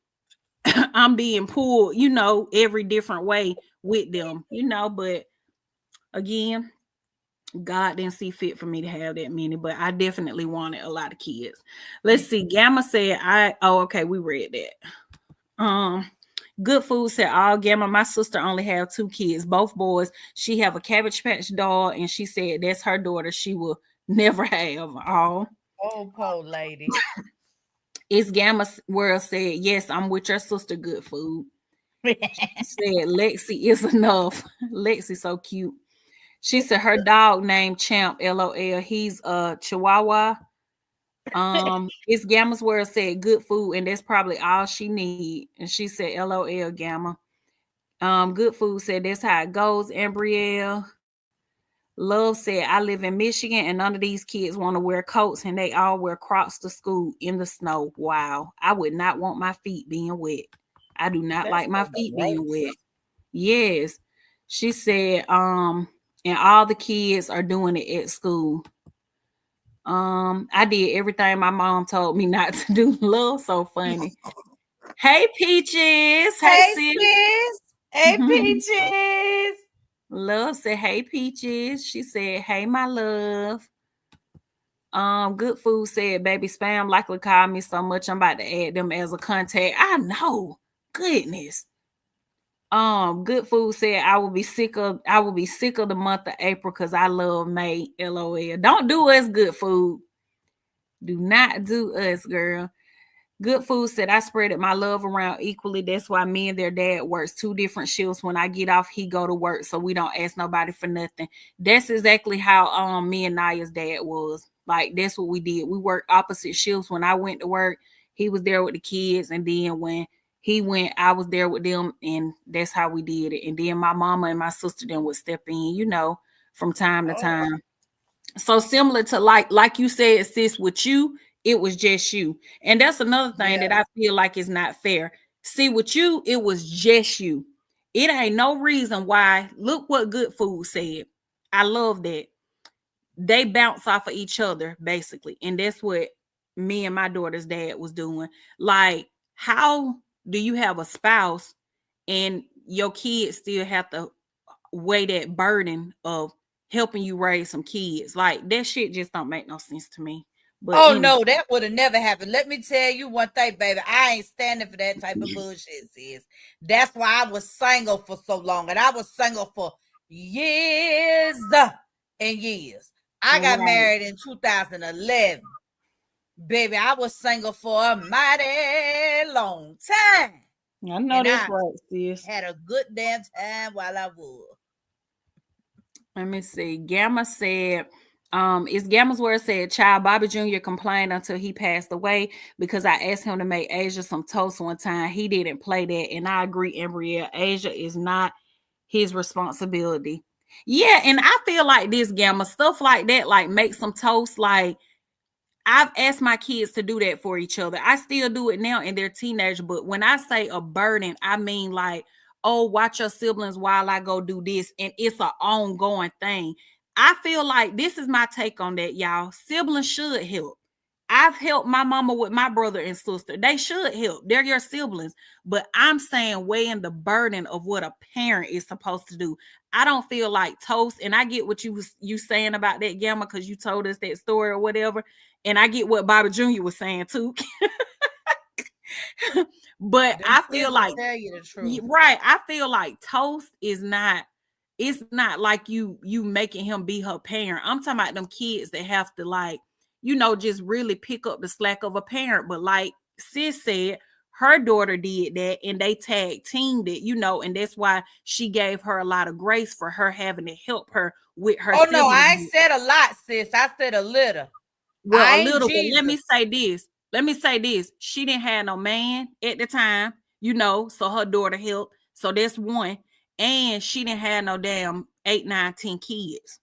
I'm being pulled, every different way with them, but again, God didn't see fit for me to have that many, but I definitely wanted a lot of kids. Let's see. Gamma said, okay, we read that. Good Food said, all Gamma, my sister only have 2 kids, both boys. She have a Cabbage Patch doll, and she said that's her daughter. She will never have all. Oh, poor lady. It's Gamma World said, yes, I'm with your sister, Good Food. She said Lexi is enough. Lexi so cute. She said her dog named Champ, LOL. He's a Chihuahua. It's Gamma's World said good food, and that's probably all she need. And she said LOL Gamma. Good Food said that's how it goes, Ambrielle. Love said, I live in Michigan and none of these kids want to wear coats and they all wear Crocs to school in the snow. Wow. I would not want my feet being wet. I do not That's like my so feet being gross. wet. Yes. She said, and all the kids are doing it at school. I did everything my mom told me not to do. Love so funny. Hey Peaches. Hey Hey, sis. sis. Hey, Peaches. Love said, hey Peaches. She said, hey my love. Good Food said, baby spam likely called me so much I'm about to add them as a contact. I know. Goodness. Good Food said I will be sick of the month of April because I love May. LOL. Don't do us, Good Food. Do not do us, girl. Good Food said I spreaded my love around equally. That's why me and their dad works 2 different shifts. When I get off, he go to work, so we don't ask nobody for nothing. That's exactly how me and Naya's dad was. Like that's what we did. We worked opposite shifts. When I went to work, he was there with the kids, and then when he went, I was there with them, and that's how we did it. And then my mama and my sister then would step in, from time to Oh, time. So similar to like you said, sis, with you, it was just you. And that's another thing that yeah. I feel like is not fair. See, with you, it was just you. It ain't no reason why. Look what Good Food said. I love that. They bounce off of each other, basically. And that's what me and my daughter's dad was doing. Like, how do you have a spouse and your kids still have to weigh that burden of helping you raise some kids? Like that shit just don't make no sense to me. But Oh anyway, no, that would have never happened. Let me tell you one thing, baby. I ain't standing for that type of bullshit, sis. That's why I was single for so long, and I was single for years and years. I got right. married in 2011. Baby, I was single for a mighty long time. I know And that's I right, sis. had a good damn time while I was. Let me see. Gamma said, it's Gamma's word said, child Bobby Jr. complained until he passed away because I asked him to make Asia some toast one time. He didn't play that. And I agree, Embrielle. Asia is not his responsibility. Yeah, and I feel like this Gamma stuff like that, like make some toast, like I've asked my kids to do that for each other. I still do it now and they're teenagers, but when I say a burden, I mean like, oh, watch your siblings while I go do this. And it's an ongoing thing. I feel like this is my take on that, y'all. Siblings should help. I've helped my mama with my brother and sister. They should help. They're your siblings. But I'm saying weighing the burden of what a parent is supposed to do. I don't feel like toast. And I get what you saying about that, Gamma, because you told us that story or whatever. And I get what Bobby Jr. was saying too. But Them I feel kids will like, tell you the truth. right, I feel like toast is not, it's not like you making him be her parent. I'm talking about them kids that have to like, just really pick up the slack of a parent. But like sis said, her daughter did that and they tag teamed it, and that's why she gave her a lot of grace for her having to help her with her Oh no, I ain't siblings. said a lot, sis. I said a little. Well, a I ain't little, but let me Jesus. say this. Let me say this. She didn't have no man at the time, so her daughter helped. So that's one. And she didn't have no damn 8, 9, 10 kids.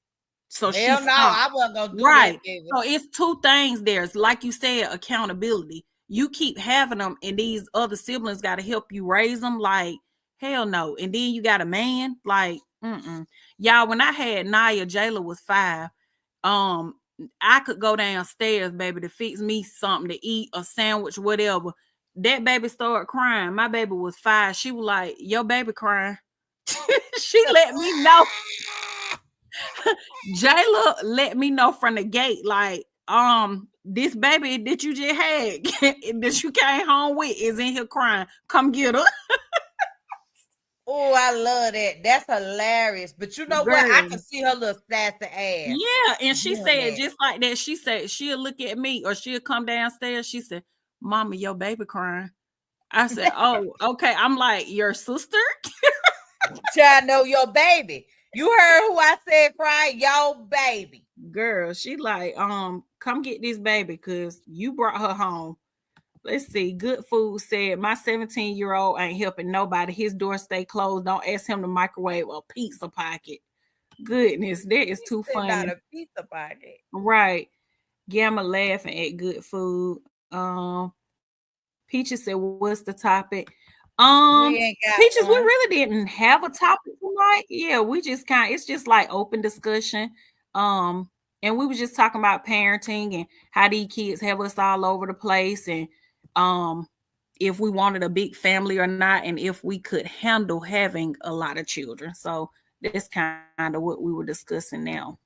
So she Hell no, stopped. I wasn't gonna do Right. that, baby. So it's two things there. It's like you said, accountability. You keep having them, and these other siblings got to help you raise them. Like, hell no. And then you got a man. Like, y'all, when I had Naya, Jayla was 5. Um, I could go downstairs, baby, to fix me something to eat, a sandwich, whatever. That baby started crying. My baby was 5. She was like, "Your baby crying." She let me know. Jayla let me know from the gate, like, this baby that you just had, that you came home with, is in here crying. Come get her. Oh, I love that. That's hilarious. But you know what? I Girl. can see her little sassy ass Yeah, and she doing said that. just like that. She said she'll look at me or she'll come downstairs. She said, "Mama, your baby crying." I said, "Oh, okay." I'm like, "Your sister?" Child, know your baby. You heard who I said crying? Your baby. Girl, she like, come get this baby because you brought her home. Let's see. Good Food said, my 17-year-old ain't helping nobody. His door stay closed. Don't ask him to microwave a pizza pocket. Goodness, that is He too said not funny. a pizza pocket. Right. Gamma laughing at Good Food. Peaches said, what's the topic? We ain't Peaches, we got really one. didn't have a topic tonight. Yeah, we just it's just like open discussion. Um, and we was just talking about parenting and how these kids have us all over the place, and um if we wanted a big family or not, and if we could handle having a lot of children. So that's kind of what we were discussing now.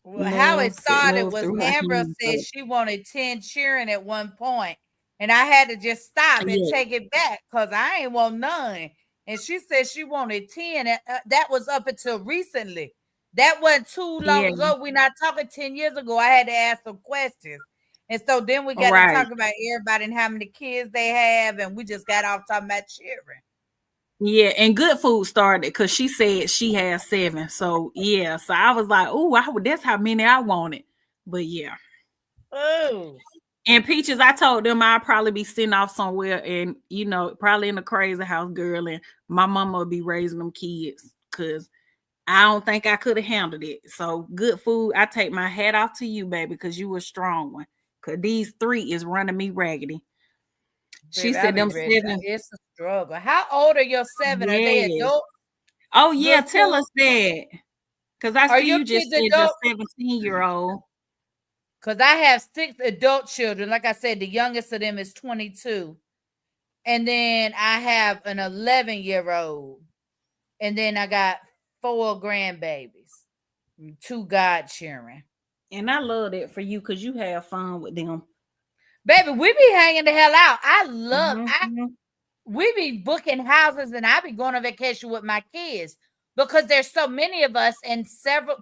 How it started Love was through her Amber hands said up. she wanted 10 cheering at one point, and I had to just stop and Yeah, take it back because I ain't want none. And she said she wanted 10, and that was up until recently. That wasn't too yeah, long ago. We're not talking 10 years ago. I had to ask some questions. And so then we got to right. talk about everybody and how many kids they have, and we just got off talking about cheering. Yeah, and Good Food started because she said she has 7. So yeah, so I was like, oh, that's how many I wanted. But yeah. Oh, And Peaches, I told them I'd probably be sitting off somewhere and, probably in a crazy house, girl, and my mama would be raising them kids because I don't think I could have handled it. So Good Food, I take my hat off to you, baby, because you a strong one. Because these 3 is running me raggedy. She baby, I said be them ready. 7. It's a struggle. How old are your 7? Are they Yes. adult? Oh, yeah, Good tell food? us that. Because I Are see your you just kids said your adult? 17-year-old. Because I have 6 adult children. Like I said, the youngest of them is 22. And then I have an 11-year-old. And then I got 4 grandbabies, 2 godchildren. And I love that for you because you have fun with them. Baby, we be hanging the hell out. I Mhm. we be booking houses and I be going on vacation with my kids because there's so many of us and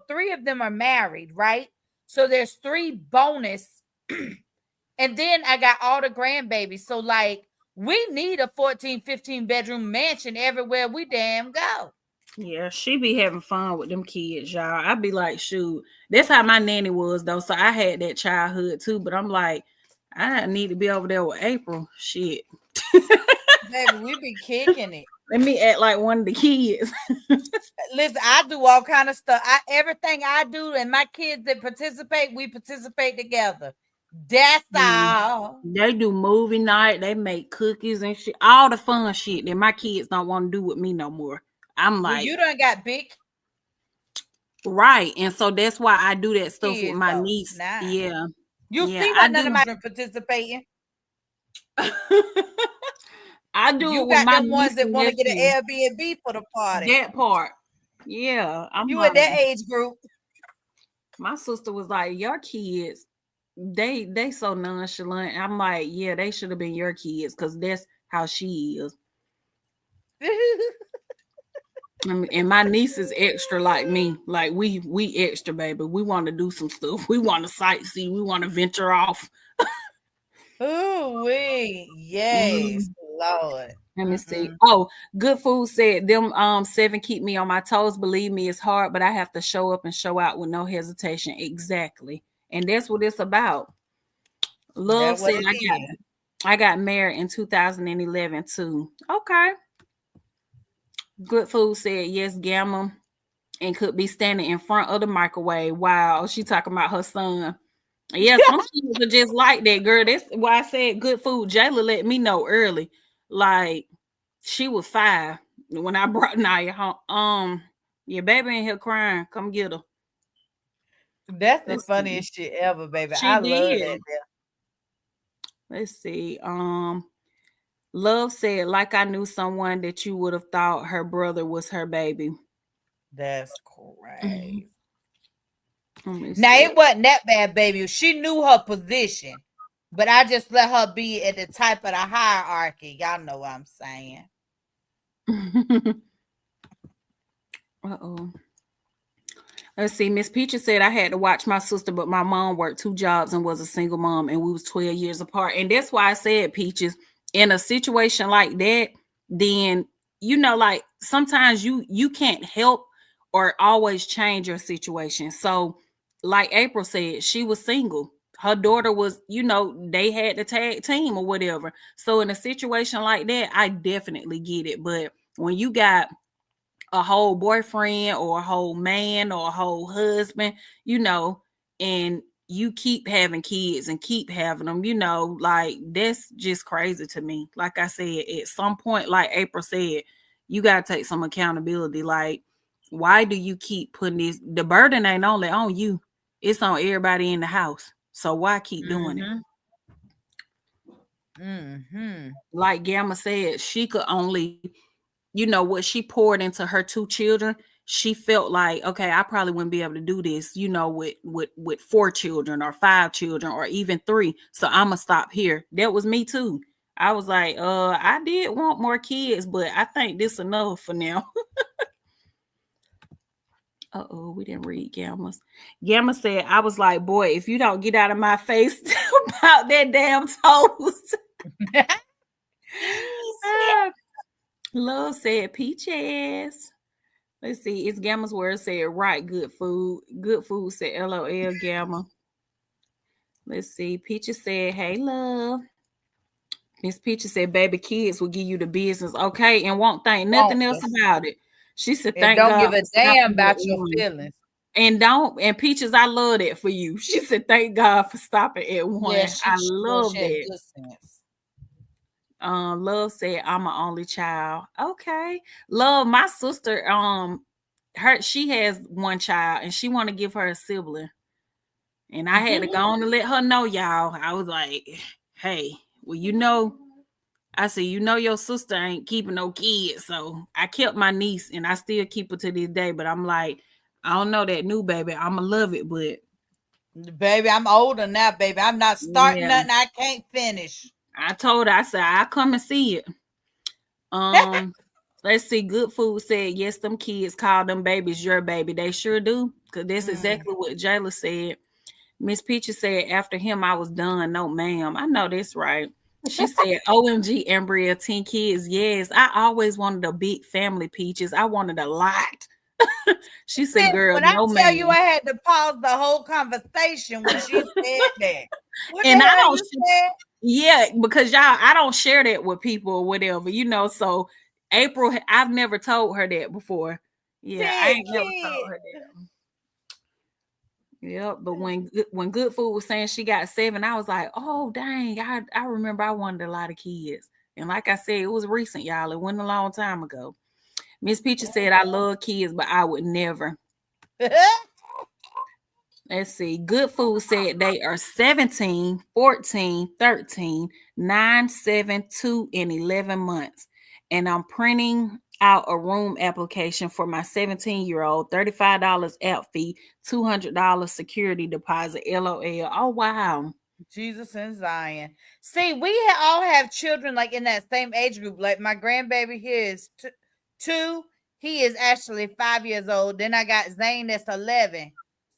3 of them are married, right? So there's 3 bonus. And then I got all the grandbabies. So like we need a 14, 15 bedroom mansion everywhere we damn go. Yeah, she be having fun with them kids, y'all. I be like, shoot, that's how my nanny was though. So I had that childhood too. But I'm like, I need to be over there with April. Shit. Baby, we be kicking it. Let me act like one of the kids. Listen, I do all kind of stuff. Everything I do and my kids that participate, we participate together. That's Mm. all. They do movie night, they make cookies and shit, all the fun shit that my kids don't want to do with me no more. I'm Well, like, you done got big right. And so that's why I do that stuff with kids my though. niece. Nah. Yeah. You Yeah, see why I none of do. my children participating? I do You it with got my them ones niece that and want to get nephew. an Airbnb for the party. That part. Yeah. I'm You in that like, age group. my sister was like, your kids, they so nonchalant. I'm like, yeah, they should have been your kids because that's how she is. And my niece is extra like me. Like we extra, baby. We want to do some stuff. We want to sightsee. We want to venture off. Ooh, wee. Yes, Mm, Lord. let me see. Mm-mm. Oh, Good Food said them 7 keep me on my toes. Believe me, it's hard, but I have to show up and show out with no hesitation. Exactly. And that's what it's about. Love That what said it is. I got married in 2011 too. Okay. Good Food said yes, Gamma, and could be standing in front of the microwave. Wow, she talking about her son. Yeah, some kids are just like that, girl. That's why I said Good Food. Jayla let me know early. Like she was 5 when I brought Naya home. Your baby in here crying. Come get her. That's the Let's see. funniest shit ever, baby. She I love that. did. Let's see. Love said, like I knew someone that you would have thought her brother was her baby. That's Mhm. crazy. Let me Now see. it wasn't that bad, baby. She knew her position, but I just let her be at the type of the hierarchy. Y'all know what I'm saying. Uh-oh. Let's see. Miss Peaches said I had to watch my sister, but my mom worked 2 jobs and was a single mom, and we was 12 years apart. And that's why I said, Peaches, in a situation like that, then like sometimes you can't help or always change your situation. So, like April said, she was single. Her daughter was, they had the tag team or whatever. So in a situation like that, I definitely get it. But when you got a whole boyfriend or a whole man or a whole husband, and you keep having kids and keep having them, like that's just crazy to me. Like I said, at some point, like April said, you got to take some accountability. Like, why do you keep putting this? The burden ain't only on you, it's on everybody in the house. So why keep doing it? Mm-hmm. Mm-hmm. Like Gamma said, she could only, what she poured into her 2 children, she felt like, okay, I probably wouldn't be able to do this, with 4 children or 5 children or even 3. So I'm gonna stop here. That was me too. I was like, I did want more kids, but I think this enough for now. Uh-oh, we didn't read Gamma's. Gamma said, I was like, boy, if you don't get out of my face about that damn toast. Love said peaches. Let's see. It's Gamma's word said right. Good food. Good food said LOL Gamma. Let's see. Peaches said, hey, love. Miss Peaches said, baby, kids will give you the business. Okay. And won't think nothing else about it. She said, And thank don't God give a for damn stopping at about your one. feelings. And Peaches, I love that for you. She said, thank God for stopping at one. Yeah, I love she had that. good sense. Love said, I'm an only child. Okay. Love, my sister, she has one child and she want to give her a sibling. And I had to go on and let her know, y'all. I was like, hey, well, I said, your sister ain't keeping no kids. So I kept my niece and I still keep her to this day. But I'm like, I don't know that new baby. I'ma love it, but baby, I'm older now, baby. I'm not starting nothing I can't finish. I told her, I said, I'll come and see it. Let's see. Good Food said, yes, them kids call them babies your baby. They sure do. Because that's exactly what Jayla said. Miss Peaches said, after him, I was done. No, ma'am. I know that's right. She said, OMG, Embria, 10 kids. Yes, I always wanted a big family, Peaches. I wanted a lot. She said, girl, when no, I tell you ma'am. I had to pause the whole conversation when she said that. What And the I hell don't, you said? yeah, because y'all, I don't share that with people or whatever, so April, I've never told her that before. Yeah, I 10 ain't never told her kids. that. Yep, but when Good Food was saying she got 7, I was like, oh dang, I remember I wanted a lot of kids. And like I said, it was recent, y'all. It wasn't a long time ago. Miss Peaches said, I love kids, but I would never. Let's see. Good Food said they are 17, 14, 13, 9, 7, 2, and 11 months. And I'm printing out a room application for my 17-year-old, $35 app fee, $200 security deposit, LOL. Oh, wow. Jesus and Zion. See, we all have children like in that same age group. Like my grandbaby here is 2. He is actually 5 years old. Then I got Zane that's 11.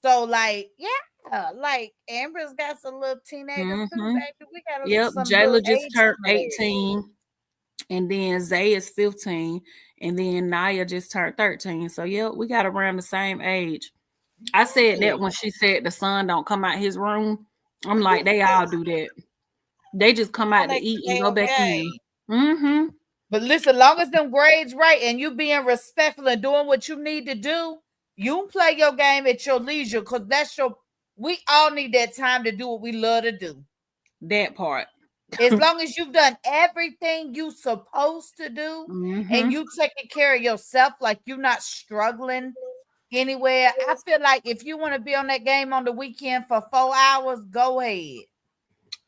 So like, yeah, like Amber's got some little teenagers too, baby. We got some little Jayla just age turned kids. 18. And then Zay is 15. And then Naya just turned 13. So, we got around the same age. I said that when she said the son don't come out his room. I'm like, they all do that. They just come out to eat and go back in. Mm-hmm. But listen, long as them grades right and you being respectful and doing what you need to do, you play your game at your leisure because we all need that time to do what we love to do. That part. As long as you've done everything you supposed to do and you taking care of yourself, like you're not struggling anywhere. I feel like if you want to be on that game on the weekend for 4 hours, go ahead.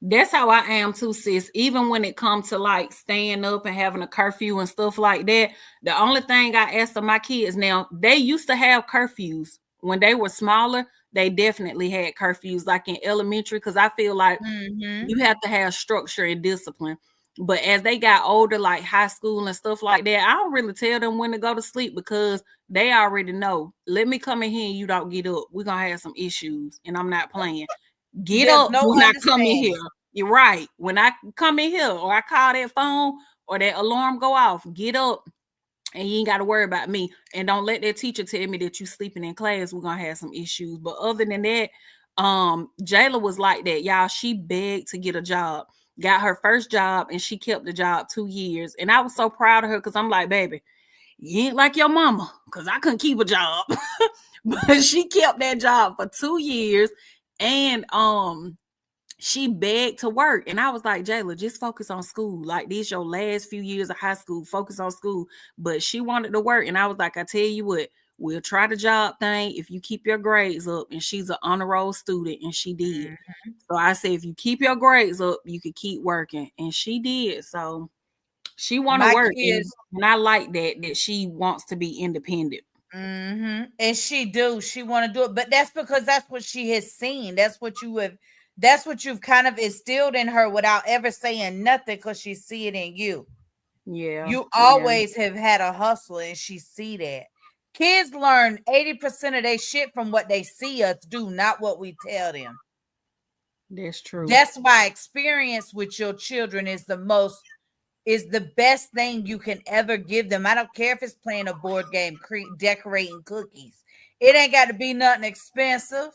That's how I am too, sis. Even when it comes to like staying up and having a curfew and stuff like that, the only thing I ask of my kids now, they used to have curfews when they were smaller. They definitely had curfews, like in elementary, because I feel like you have to have structure and discipline. But as they got older, like high school and stuff like that, I don't really tell them when to go to sleep because they already know. Let me come in here and you don't get up. We're gonna have some issues, and I'm not playing. Get There's up no when I come in understanding. here. You're right. When I come in here or I call that phone or that alarm go off, get up and you ain't got to worry about me. And don't let that teacher tell me that you sleeping in class. We're going to have some issues. But other than that, Jayla was like that. Y'all, she begged to get a job, got her first job, and she kept the job 2 years. And I was so proud of her because I'm like, baby, you ain't like your mama because I couldn't keep a job. But she kept that job for 2 years. And she begged to work. And I was like, Jayla, just focus on school. Like, these your last few years of high school. Focus on school. But she wanted to work. And I was like, I tell you what, we'll try the job thing if you keep your grades up. And she's an honor roll student. And she did. So I said, if you keep your grades up, you could keep working. And she did. So she want to work. And I like that she wants to be independent. And she want to do it, but that's because that's what she has seen. That's what you've kind of instilled in her without ever saying nothing, because she see it in you. Yeah, You yeah, always have had a hustle, and she see that. Kids learn 80% of their shit from what they see us do, not what we tell them. that's true. That's why experience with your children is the best thing you can ever give them. I don't care if it's playing a board game, decorating cookies. It ain't got to be nothing expensive.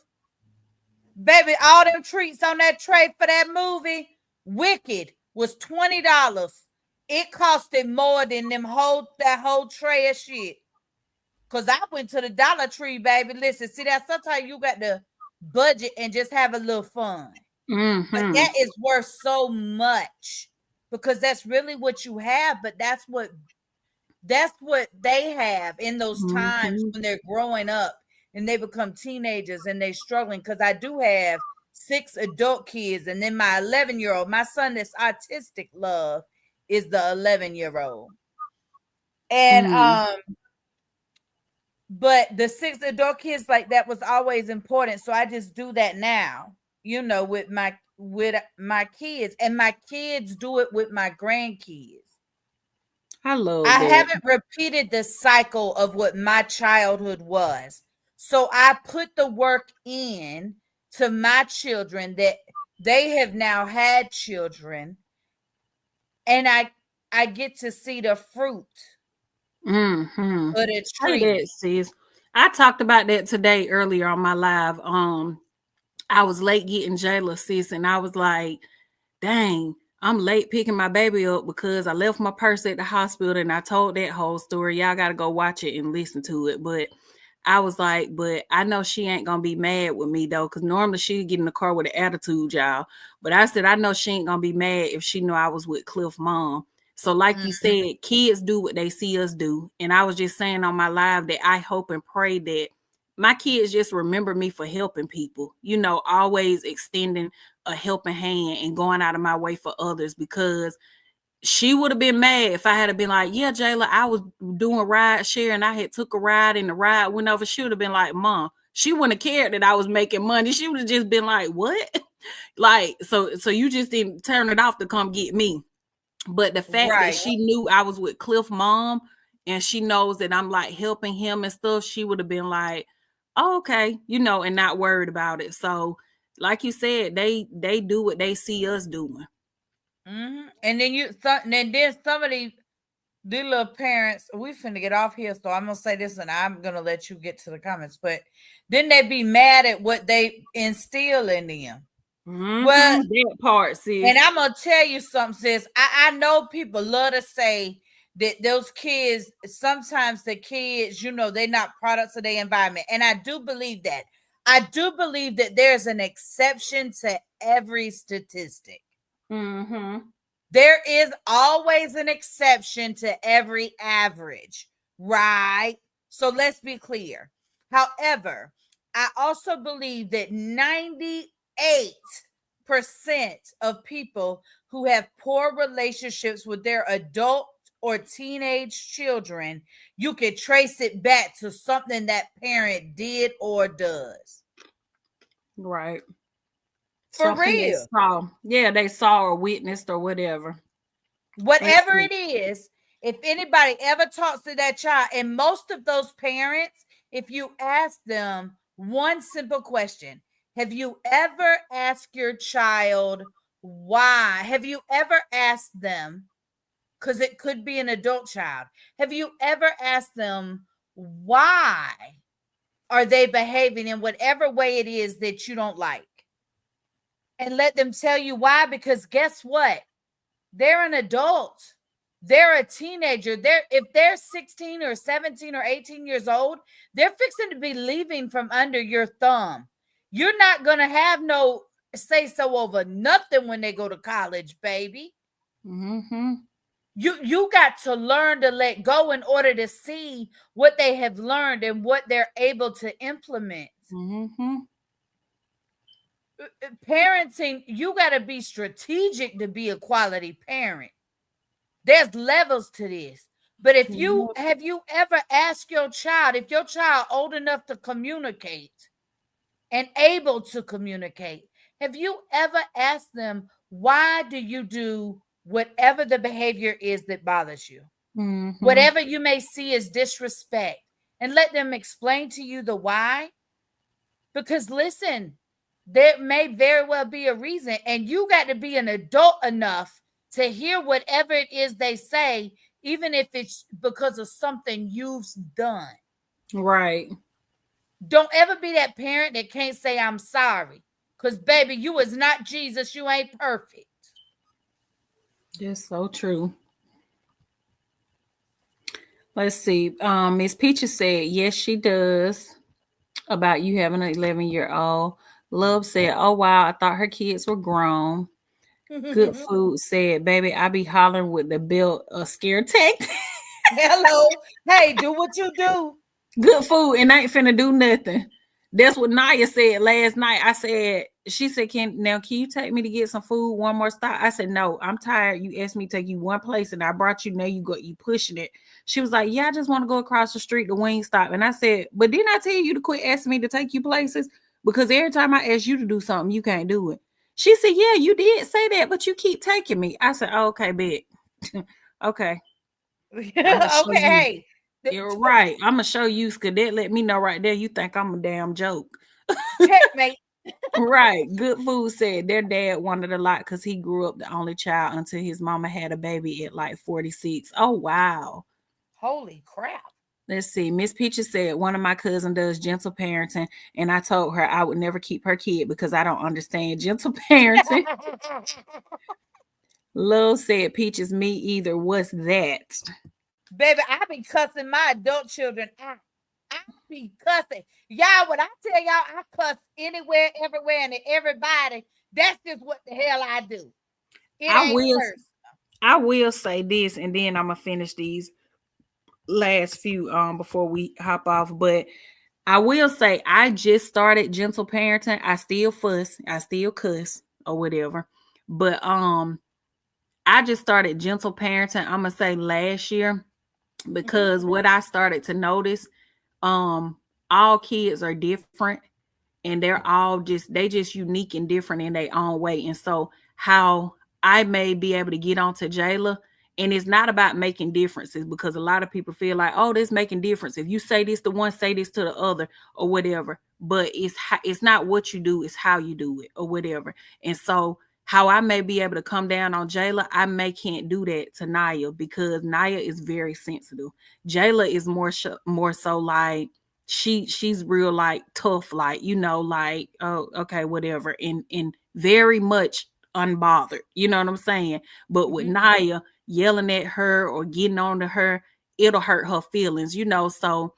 Baby, all them treats on that tray for that movie, Wicked, was $20. It costed more than that whole tray of shit. Cause I went to the Dollar Tree, baby. Listen, see that sometimes you got to budget and just have a little fun. But Mm-hmm. that is worth so much, because that's really what you have. But that's what they have in those times Mm-hmm. when they're growing up and they become teenagers and they're struggling. Because I do have 6 adult kids, and then my 11-year-old, my son that's autistic, love, is the 11-year-old. And Mm. but the 6 adult kids, like, that was always important. So I just do that now, with my kids, and my kids do it with my grandkids. I love I that. haven't repeated the cycle of what my childhood was. So I put the work in to my children, that they have now had children, and I get to see the fruit Mm-hmm. of the Hey, tree. that sis. I talked about that today earlier on my live. I was late getting Jayla, sis, and I was like, dang, I'm late picking my baby up because I left my purse at the hospital, and I told that whole story. Y'all got to go watch it and listen to it. But I was like, but I know she ain't going to be mad with me, though, because normally she'd get in the car with an attitude, y'all. But I said, I know she ain't going to be mad if she knew I was with Cliff mom. So like you Mhm. said, kids do what they see us do. And I was just saying on my live that I hope and pray that my kids just remember me for helping people, always extending a helping hand and going out of my way for others, because she would have been mad if I had been like, yeah, Jayla, I was doing ride share and I had took a ride and the ride went over. She would have been like, Mom, she wouldn't have cared that I was making money. She would have just been like, what? Like, so you just didn't turn it off to come get me. But the fact that Right. she knew I was with Cliff mom and she knows that I'm like helping him and stuff, she would have been like, oh, okay, and not worried about it. So like you said, they do what they see us doing. And then some of these little parents, we finna get off here, so I'm gonna say this, and I'm gonna let you get to the comments. But then they be mad at what they instill in them. Well, That part, and sis. I'm gonna tell you something, sis. I know people love to say that those kids, sometimes the kids, they're not products of their environment. And I do believe that. I do believe that there's an exception to every statistic. Mm-hmm. There is always an exception to every average, right? So let's be clear. However, I also believe that 98% of people who have poor relationships with their adult or teenage children, you can trace it back to something that parent did or does. Right. For Something they real. saw. Yeah, they saw or witnessed or whatever. Let's Whatever see. it is, if anybody ever talks to that child, and most of those parents, if you ask them one simple question, have you ever asked your child why? Have you ever asked them, because it could be an adult child, have you ever asked them why are they behaving in whatever way it is that you don't like? And let them tell you why, because guess what? They're an adult. They're a teenager. If they're 16 or 17 or 18 years old, they're fixing to be leaving from under your thumb. You're not going to have no say so over nothing when they go to college, baby. Mm-hmm. You got to learn to let go in order to see what they have learned and what they're able to implement. Mm-hmm. Parenting, you got to be strategic to be a quality parent. There's levels to this. But if you Yep. have you ever asked your child, if your child old enough to communicate and able to communicate, have you ever asked them, why do you do whatever the behavior is that bothers you? Mm-hmm. Whatever you may see as disrespect, and let them explain to you the why. Because listen, there may very well be a reason, and you got to be an adult enough to hear whatever it is they say, even if it's because of something you've done. Right. Don't ever be that parent that can't say I'm sorry. Because baby, you is not Jesus. You ain't perfect. That's so true. Let's see. Miss Peaches said, yes, she does. About you having an 11-year-old. Love said, oh wow, I thought her kids were grown. Good Food said, baby, I be hollering with the belt of scare tactic. Hello. Hey, do what you do. Good Food and ain't finna do nothing. That's what Naya said last night. I said, she said, can you take me to get some food one more stop? I said, no, I'm tired. You asked me to take you one place and I brought you. Now you pushing it. She was like, yeah, I just want to go across the street to Wingstop. And I said, but didn't I tell you to quit asking me to take you places? Because every time I ask you to do something, you can't do it. She said, yeah, you did say that, but you keep taking me. I said, oh, okay, bet. Okay. I'm gonna show you. Okay. Hey, You're right. I'm gonna show you, cause that let me know right there. You think I'm a damn joke. checkmate. Right. Good Food said their dad wanted a lot because he grew up the only child until his mama had a baby at like 46. Oh wow. Holy crap. Let's see. Miss Peaches said one of my cousins does gentle parenting, and I told her I would never keep her kid because I don't understand gentle parenting. Love said Peaches, me either. What's that? Baby, I be cussing my adult children out. I be cussing. Y'all, when I tell y'all I cuss anywhere, everywhere, and at everybody, that's just what the hell I do. It I ain't will personal. I will say this, and then I'm gonna finish these last few before we hop off. But I will say I just started gentle parenting. I still fuss, I still cuss or whatever. But I just started gentle parenting, I'm gonna say last year, because what I started to notice, um, all kids are different and they just unique and different in their own way. And so how I may be able to get onto Jayla, and it's not about making differences, because a lot of people feel like, oh, this making difference. If you say this to one, say this to the other or whatever. But it's not what you do, it's how you do it or whatever. And so how I may be able to come down on Jayla, I may can't do that to Naya, because Naya is very sensitive. Jayla is more so like, she's real like tough, like, like, oh, okay, whatever, and very much unbothered, you know what I'm saying? But with Naya, yelling at her or getting on to her, it'll hurt her feelings, so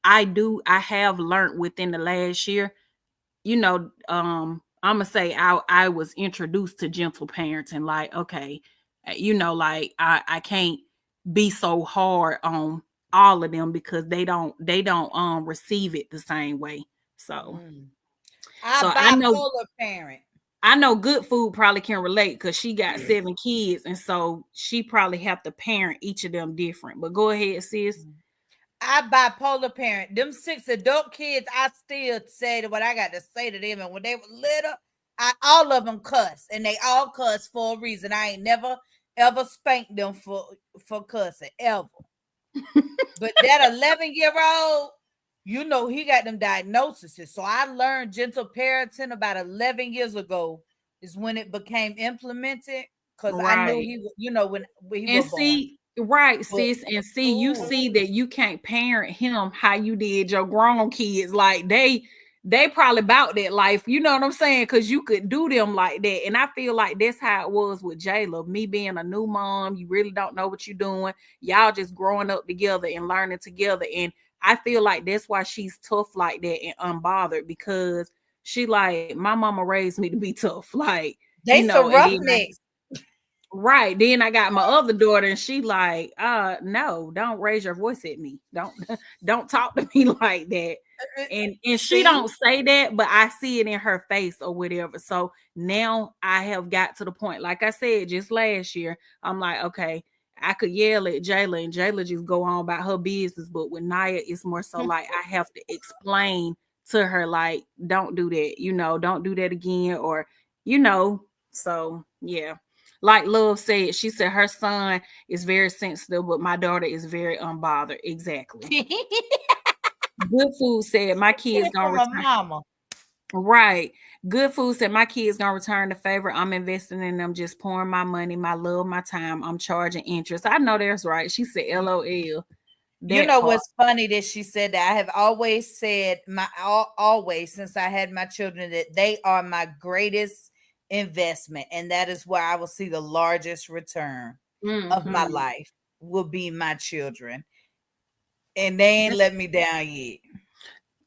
I have learned within the last year, I'm gonna say I was introduced to gentle parenting, like, okay, like I can't be so hard on all of them, because they don't receive it the same way. So I so bipolar parent. I know Good Food probably can relate, because she got 7 kids, and so she probably have to parent each of them different. But go ahead, sis. I bipolar parent. Them 6 adult kids, I still say to what I got to say to them. And when they were little, all of them cuss, and they all cuss for a reason. I ain't never ever spanked them for cussing ever. But that 11-year-old, he got them diagnoses. So I learned gentle parenting about 11 years ago is when it became implemented, because I knew Right. he, when he And was born. see, right, But sis, and see, you ooh, see that you can't parent him how you did your grown kids. Like they probably about that life, you know what I'm saying? Because you could do them like that. And I feel like that's how it was with Jayla. Me being a new mom, you really don't know what you're doing. Y'all just growing up together and learning together. And I feel like that's why she's tough like that and unbothered, because she like, my mama raised me to be tough. Like, they some and then roughnecks. right. Then I got my other daughter, and she like, no, don't raise your voice at me. Don't don't talk to me like that. And she See, don't say that, but I see it in her face or whatever. So now I have got to the point, like I said, just last year, I'm like, okay, I could yell at Jayla and Jayla just go on about her business. But with Naya, it's more so like I have to explain to her, like, don't do that, don't do that again, or, so yeah. Like Love said, she said her son is very sensitive, but my daughter is very unbothered. Exactly. Good Food said my Get kids it gonna from a return. mama. Right. Good Food said my kids gonna return the favor. I'm investing in them, just pouring my money, my love, my time. I'm charging interest. I know that's right. She said LOL. You That know part. what's funny that she said that? I have always said always since I had my children that they are my greatest investment, and that is where I will see the largest return of my Mm-hmm. life will be my children, and they ain't let me down yet.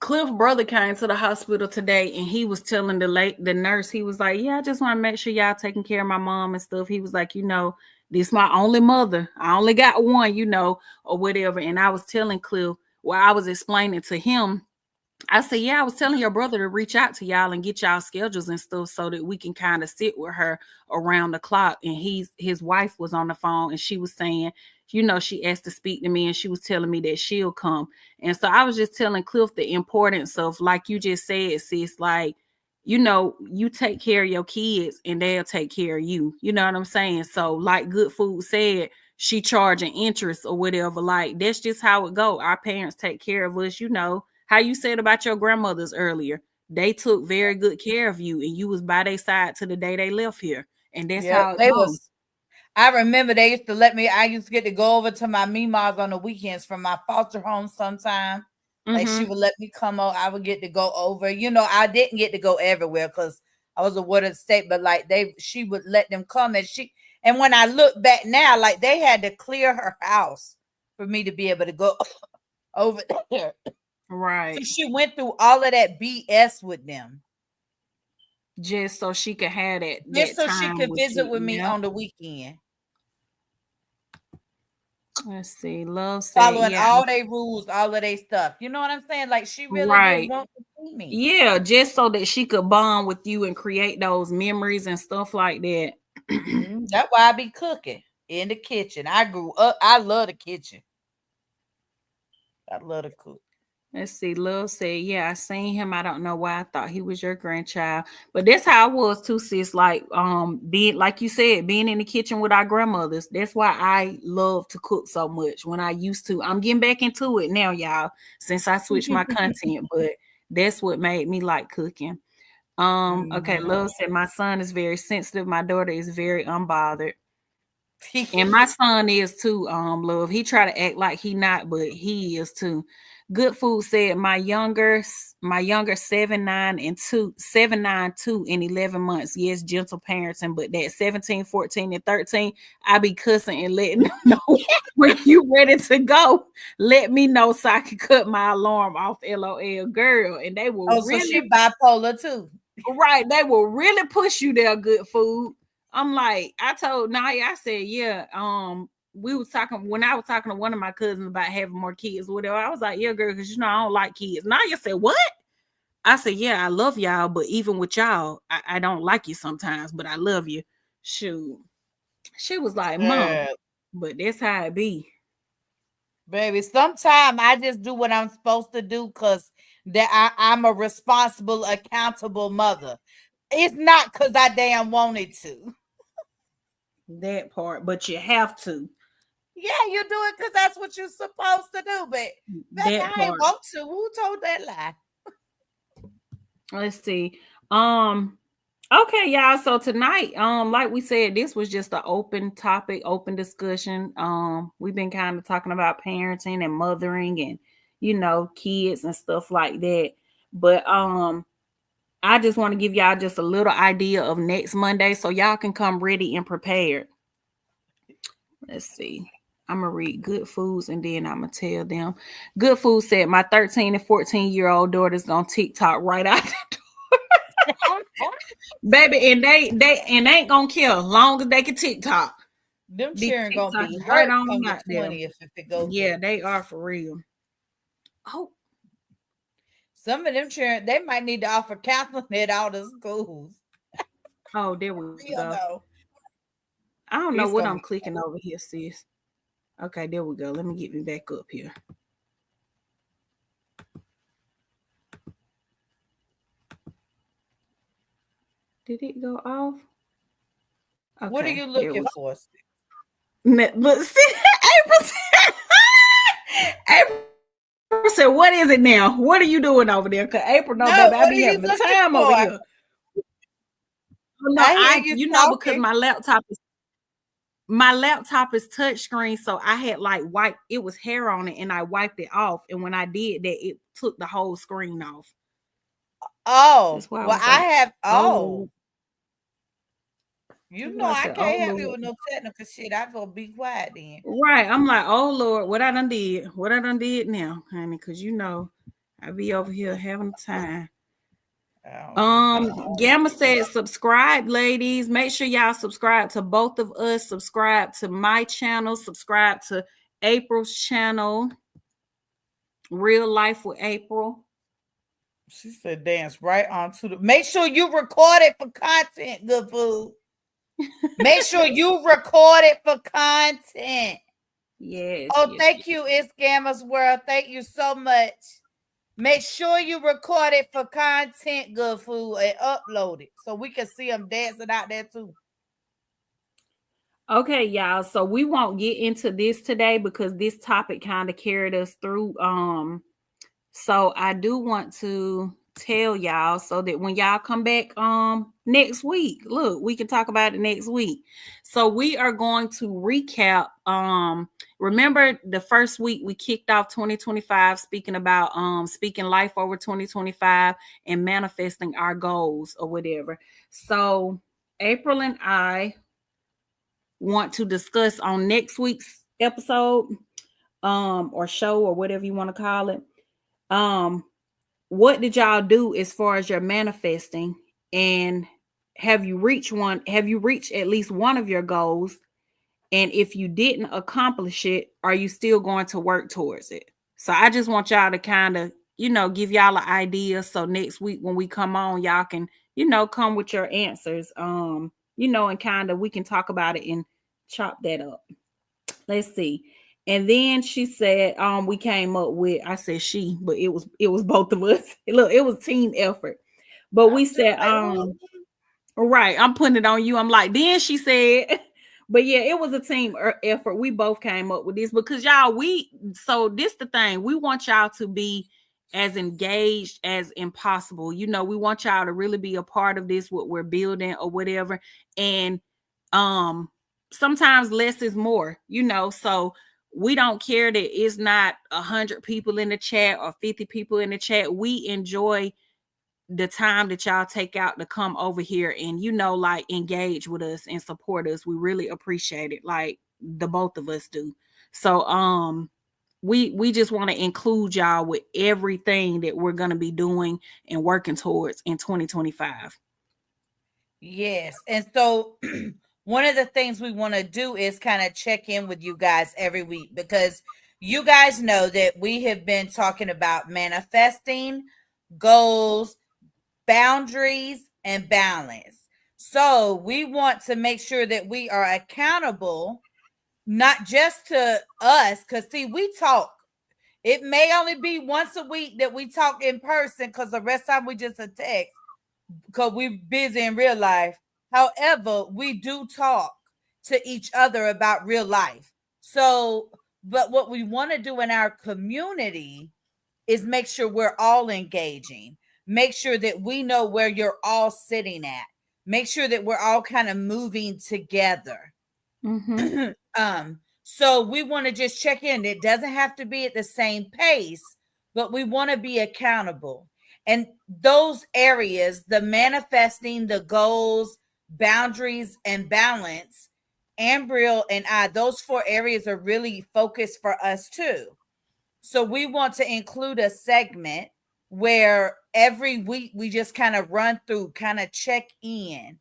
Cliff brother came to the hospital today and he was telling the nurse, he was like, yeah, I just want to make sure y'all taking care of my mom and stuff. He was like, this my only mother. I only got one, or whatever. And I was telling Cliff, well, I was explaining to him, I said, yeah, I was telling your brother to reach out to y'all and get y'all schedules and stuff so that we can kind of sit with her around the clock. And his wife was on the phone and she was saying, she asked to speak to me and she was telling me that she'll come. And so I was just telling Cliff the importance of, like you just said, sis, like, you take care of your kids and they'll take care of you. You know what I'm saying? So like Good Food said, she charging interest or whatever. Like, that's just how it go. Our parents take care of us, how you said about your grandmothers earlier. They took very good care of you and you was by their side to the day they left here. And that's Yep, how it they goes. was. I remember they used to let me. I used to get to go over to my Mima's on the weekends from my foster home sometime. Like she Mm-hmm. would let me come over. I would get to go over. I didn't get to go everywhere because I was a water state, but like she would let them come, and when I look back now, like they had to clear her house for me to be able to go over there. So Right. she went through all of that BS with them Just so she could have that just so she time could with visit you. with me Yeah. on the weekend, Let's see. Love said, following yeah. all their rules, all of their stuff. You know what I'm saying? Like she really did Right. want to see me. Yeah, just so that she could bond with you and create those memories and stuff like that. That's why I be cooking in the kitchen. I grew up. I love the kitchen. I love to cook. Let's see. Love said, yeah, I seen him. I don't know why I thought he was your grandchild. But that's how I was too, sis. Like, being like you said, being in the kitchen with our grandmothers. That's why I love to cook so much when I used to. I'm getting back into it now, y'all, since I switched my content. But that's what made me like cooking. Okay, Mhm. Love said my son is very sensitive. My daughter is very unbothered. And my son is too, Love. He try to act like he not, but he is too. Good Food said my younger 7, 9, 2 in 11 months. Yes, gentle parenting, but that 17, 14, and 13, I be cussing and letting them know when you ready to go. Let me know so I can cut my alarm off. LOL, girl. And they will Oh, so really, she bipolar too. right, they will really push you there, Good Food. I'm like, I told Naya, I said, yeah, we was talking when I was talking to one of my cousins about having more kids or whatever. I was like, yeah, girl, because I don't like kids. Naya said, what? I said, yeah, I love y'all, but even with y'all, I don't like you sometimes, but I love you. Shoot. She was like, Mom, Girl, but that's how it be. baby, sometimes I just do what I'm supposed to do because I'm a responsible, accountable mother. It's not because I damn wanted to. That part, but you have to. Yeah, you do it because that's what you're supposed to do. But baby, That I ain't part. want to. Who told that lie? Let's see. Um, Okay, y'all. So tonight, like we said, this was just an open topic, open discussion. We've been kind of talking about parenting and mothering and kids and stuff like that. But I just want to give y'all just a little idea of next Monday so y'all can come ready and prepared. Let's see. I'm gonna read Good Foods and then I'm gonna tell them. Good Food said my 13 and 14-year-old daughter's gonna TikTok right out baby, and they ain't gonna care long as they can TikTok. Them Be cheering gonna be TikToking right hurt on come the out there. 20th if it go Yeah, through. they are for real. Oh, Some of them cheering, they might need to offer counseling at all the schools. oh, there we Real go. though. I don't know It's what gonna I'm be clicking over here, sis. Okay, there we go. Let me get me back up here. Did it go off? What are Okay, you there looking we for? But see, April April said, "What is it now? What are you doing over there?" Because April, no, baby, I be having No, the what are time you over looking here. for? Oh, no, I hear you because talking. my laptop is touchscreen, so I had like wiped. It was hair on it, and I wiped it off. And when I did that, it took the whole screen off. Oh, That's why I well, was I like, have. "Oh Oh, Lord." you That's know why I I said, "Oh can't help you Lord." with no technical shit. I go be quiet then. Right. I'm like, "Oh Lord, what I done did? What I done did now, honey?" Because I be over here having time. I don't be doing all that. Gamma said subscribe, ladies. Make sure y'all subscribe to both of us. Subscribe to my channel. Subscribe to April's channel, Real Life with April. She said dance right onto the. Make sure you record it for content, good food. Make sure you record it for content. Yes, Oh, yes, thank yes. you, It's Gamma's World. Thank you so much. Make sure you record it for content, good food, and upload it so we can see them dancing out there too. Okay, y'all. So we won't get into this today because this topic kind of carried us through. So I do want to tell y'all so that when y'all come back next week, look, we can talk about it next week. So we are going to recap. Remember the first week we kicked off 2025 speaking about speaking life over 2025 and manifesting our goals or whatever. So April and I want to discuss on next week's episode or show or whatever you want to call it. Um what did y'all do as far as your manifesting, and have you reached at least one of your goals, and if you didn't accomplish it, are you still going to work towards it? So I just want y'all to kind of give y'all an idea, so next week when we come on, y'all can come with your answers, and kind of we can talk about it and chop that up. Let's see. And then she said, we came up with, I said she, but it was both of us. Look, it was team effort. But I'm we just said, like, ooh. right, I'm putting it on you. I'm like, then she said, but yeah, it was a team effort. We both came up with this because y'all, so this the thing. We want y'all to be as engaged as impossible. We want y'all to really be a part of this, what we're building or whatever. And um sometimes less is more, so we don't care that it's not 100 people in the chat or 50 people in the chat. We enjoy the time that y'all take out to come over here and like engage with us and support us. We really appreciate it, like the both of us do. So we just want to include y'all with everything that we're going to be doing and working towards in 2025. Yes. And so one of the things we want to do is kind of check in with you guys every week because you guys know that we have been talking about manifesting goals, boundaries, and balance. So we want to make sure that we are accountable, not just to us, because see, we talk. It may only be once a week that we talk in person because the rest of the time we just a text because we're busy in real life. However, we do talk to each other about real life. So, but what we want to do in our community is make sure we're all engaging, make sure that we know where you're all sitting at, make sure that we're all kind of moving together. Mm-hmm. So we want to just check in. It doesn't have to be at the same pace, but we want to be accountable. And those areas, the manifesting, the goals, boundaries, and balance, Ambriel and I, those 4 areas are really focused for us too. So we want to include a segment where every week we just kind of run through, kind of check in.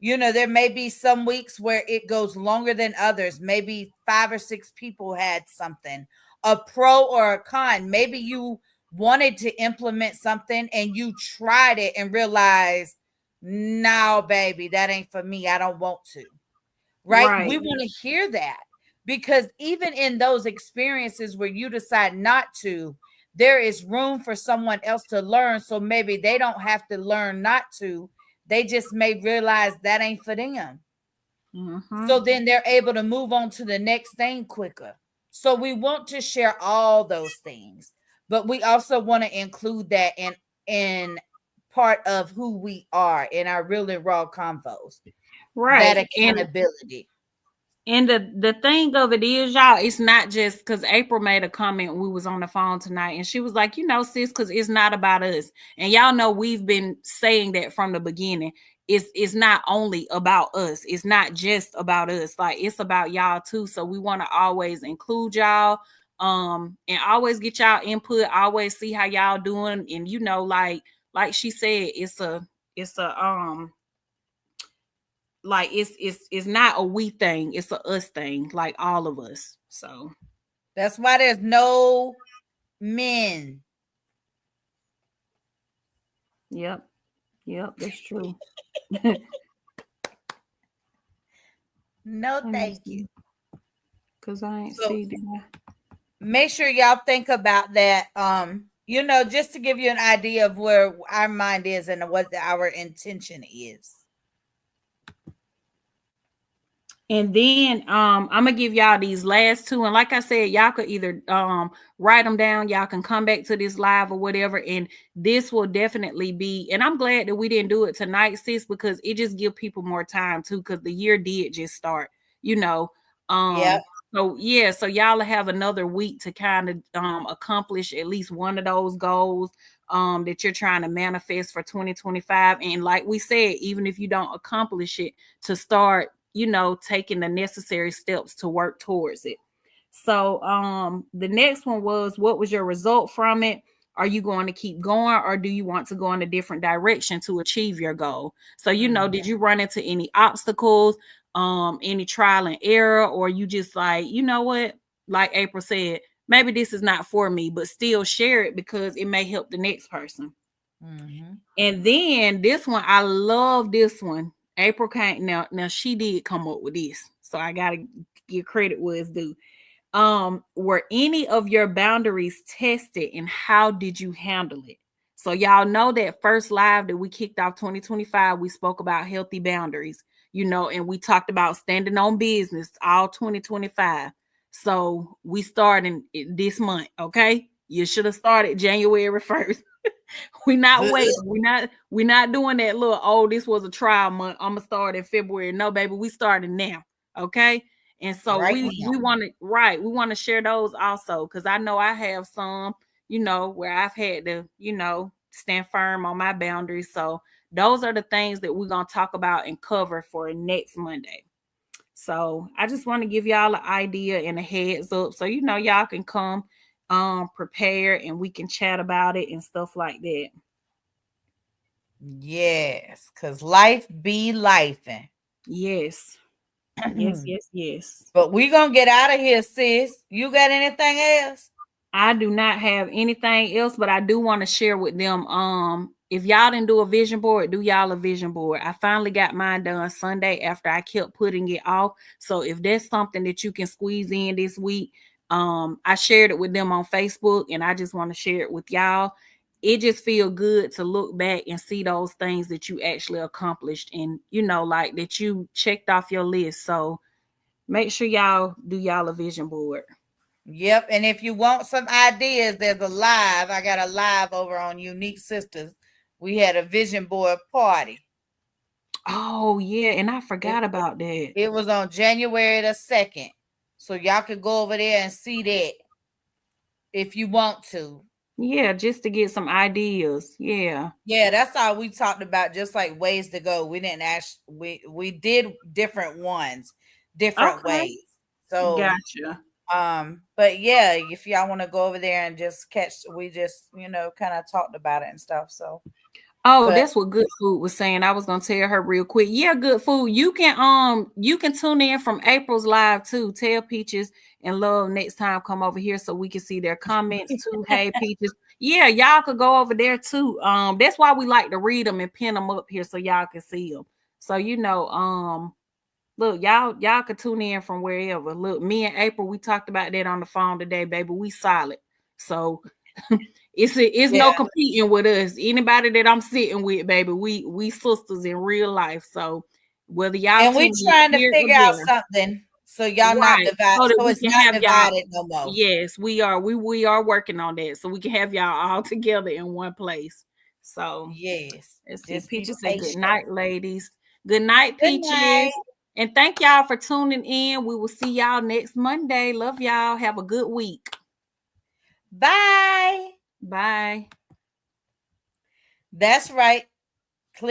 There may be some weeks where it goes longer than others. Maybe 5 or 6 people had something, a pro or a con. Maybe you wanted to implement something and you tried it and realized, no, baby, that ain't for me. I don't want to. Right? We Right. want to hear that because even in those experiences where you decide not to, there is room for someone else to learn. So maybe they don't have to learn not to. They just may realize that ain't for them. So then they're able to move on to the next thing quicker. So we want to share all those things, but we also want to include that in part of who we are in our really raw convos. That Right. accountability. And the thing of it is, y'all, it's not just because April made a comment. We was on the phone tonight, and she was like, you know, sis, because it's not about us. And y'all know we've been saying that from the beginning. It's not only about us. It's not just about us. Like it's about y'all too. So we want to always include y'all, and always get y'all input. Always see how y'all doing. And you know, like she said, it's a like it's not a we thing, it's a us thing, like all of us. So that's why there's no men. yep, that's true. No, thank you. Because I ain't So see that. make sure y'all think about that. Just to give you an idea of where our mind is and what our intention is. And then I'm gonna give y'all these last two. And like I said, y'all could either write them down, y'all can come back to this live or whatever. And this will definitely be, and I'm glad that we didn't do it tonight, sis, because it just give people more time too, because the year did just start, you know. Yep. So yeah, so y'all have another week to kind of accomplish at least one of those goals that you're trying to manifest for 2025. And like we said, even if you don't accomplish it, to start, you know, taking the necessary steps to work towards it. So the next one was, what was your result from it? Are you going to keep going, or do you want to go in a different direction to achieve your goal? So, you know, did you run into any obstacles, any trial and error, or you just like, you know what, like April said, maybe this is not for me, but still share it because it may help the next person. And then this one, I love this one. April can't now she did come up with this, so I gotta give credit where it's due. Were any of your boundaries tested, and how did you handle it? So y'all know that first live that we kicked off 2025, we spoke about healthy boundaries, you know, and we talked about standing on business all 2025. So we starting this month, okay? You should have started January 1st. We not waiting. We not doing that little, oh, this was a trial month, I'm gonna start in February. No, baby, we starting now. Okay. And so Right we now. want to, right, we want to share those also, because I know I have some, you know, where I've had to, you know, stand firm on my boundaries. So those are the things that we're gonna talk about and cover for next Monday. So I just want to give y'all an idea and a heads up, so you know y'all can come prepared and we can chat about it and stuff like that. Yes, because life be life. Yes. Yes, yes, yes. But we gonna get out of here, sis. You got anything else? I do not have anything else, but I do want to share with them. If y'all didn't do a vision board, do y'all a vision board. I finally got mine done Sunday after I kept putting it off. So if there's something that you can squeeze in this week, I shared it with them on Facebook, and I just want to share it with y'all. It just feel good to look back and see those things that you actually accomplished, and you know, like that you checked off your list. So make sure y'all do y'all a vision board. Yep. And if you want some ideas, there's a live. I got a live over on Unique Sisters. We had a vision board party. Oh yeah, and I forgot It, about that. it was on January the 2nd. So y'all could go over there and see that if you want to. Yeah, just to get some ideas. Yeah. Yeah, that's all we talked about, just like ways to go. We didn't ask, we did different ones, different Okay. ways. So Gotcha. but yeah, if y'all want to go over there and just catch, we just, kind of talked about it and stuff. So Oh, but that's what Good Food was saying. I was gonna tell her real quick. Yeah, Good Food. You can tune in from April's live too. Tell Peaches and Love next time come over here so we can see their comments too. Hey Peaches. Yeah, y'all could go over there too. That's why we like to read them and pin them up here so y'all can see them. So Look, y'all could tune in from wherever. Look, me and April, we talked about that on the phone today, baby. We solid. So it's no competing with us. Anybody that I'm sitting with, baby, we sisters in real life. So whether y'all and we trying to figure out something so y'all not divided, so that so we it's can not have divided y'all. no more. Yes, we are. We are working on that so we can have y'all all together in one place. So yes, let's see. just be Peaches say good patient. night, ladies. Good night, Good Peaches. night. And thank y'all for tuning in. We will see y'all next Monday. Love y'all. Have a good week. Bye. Bye. That's right.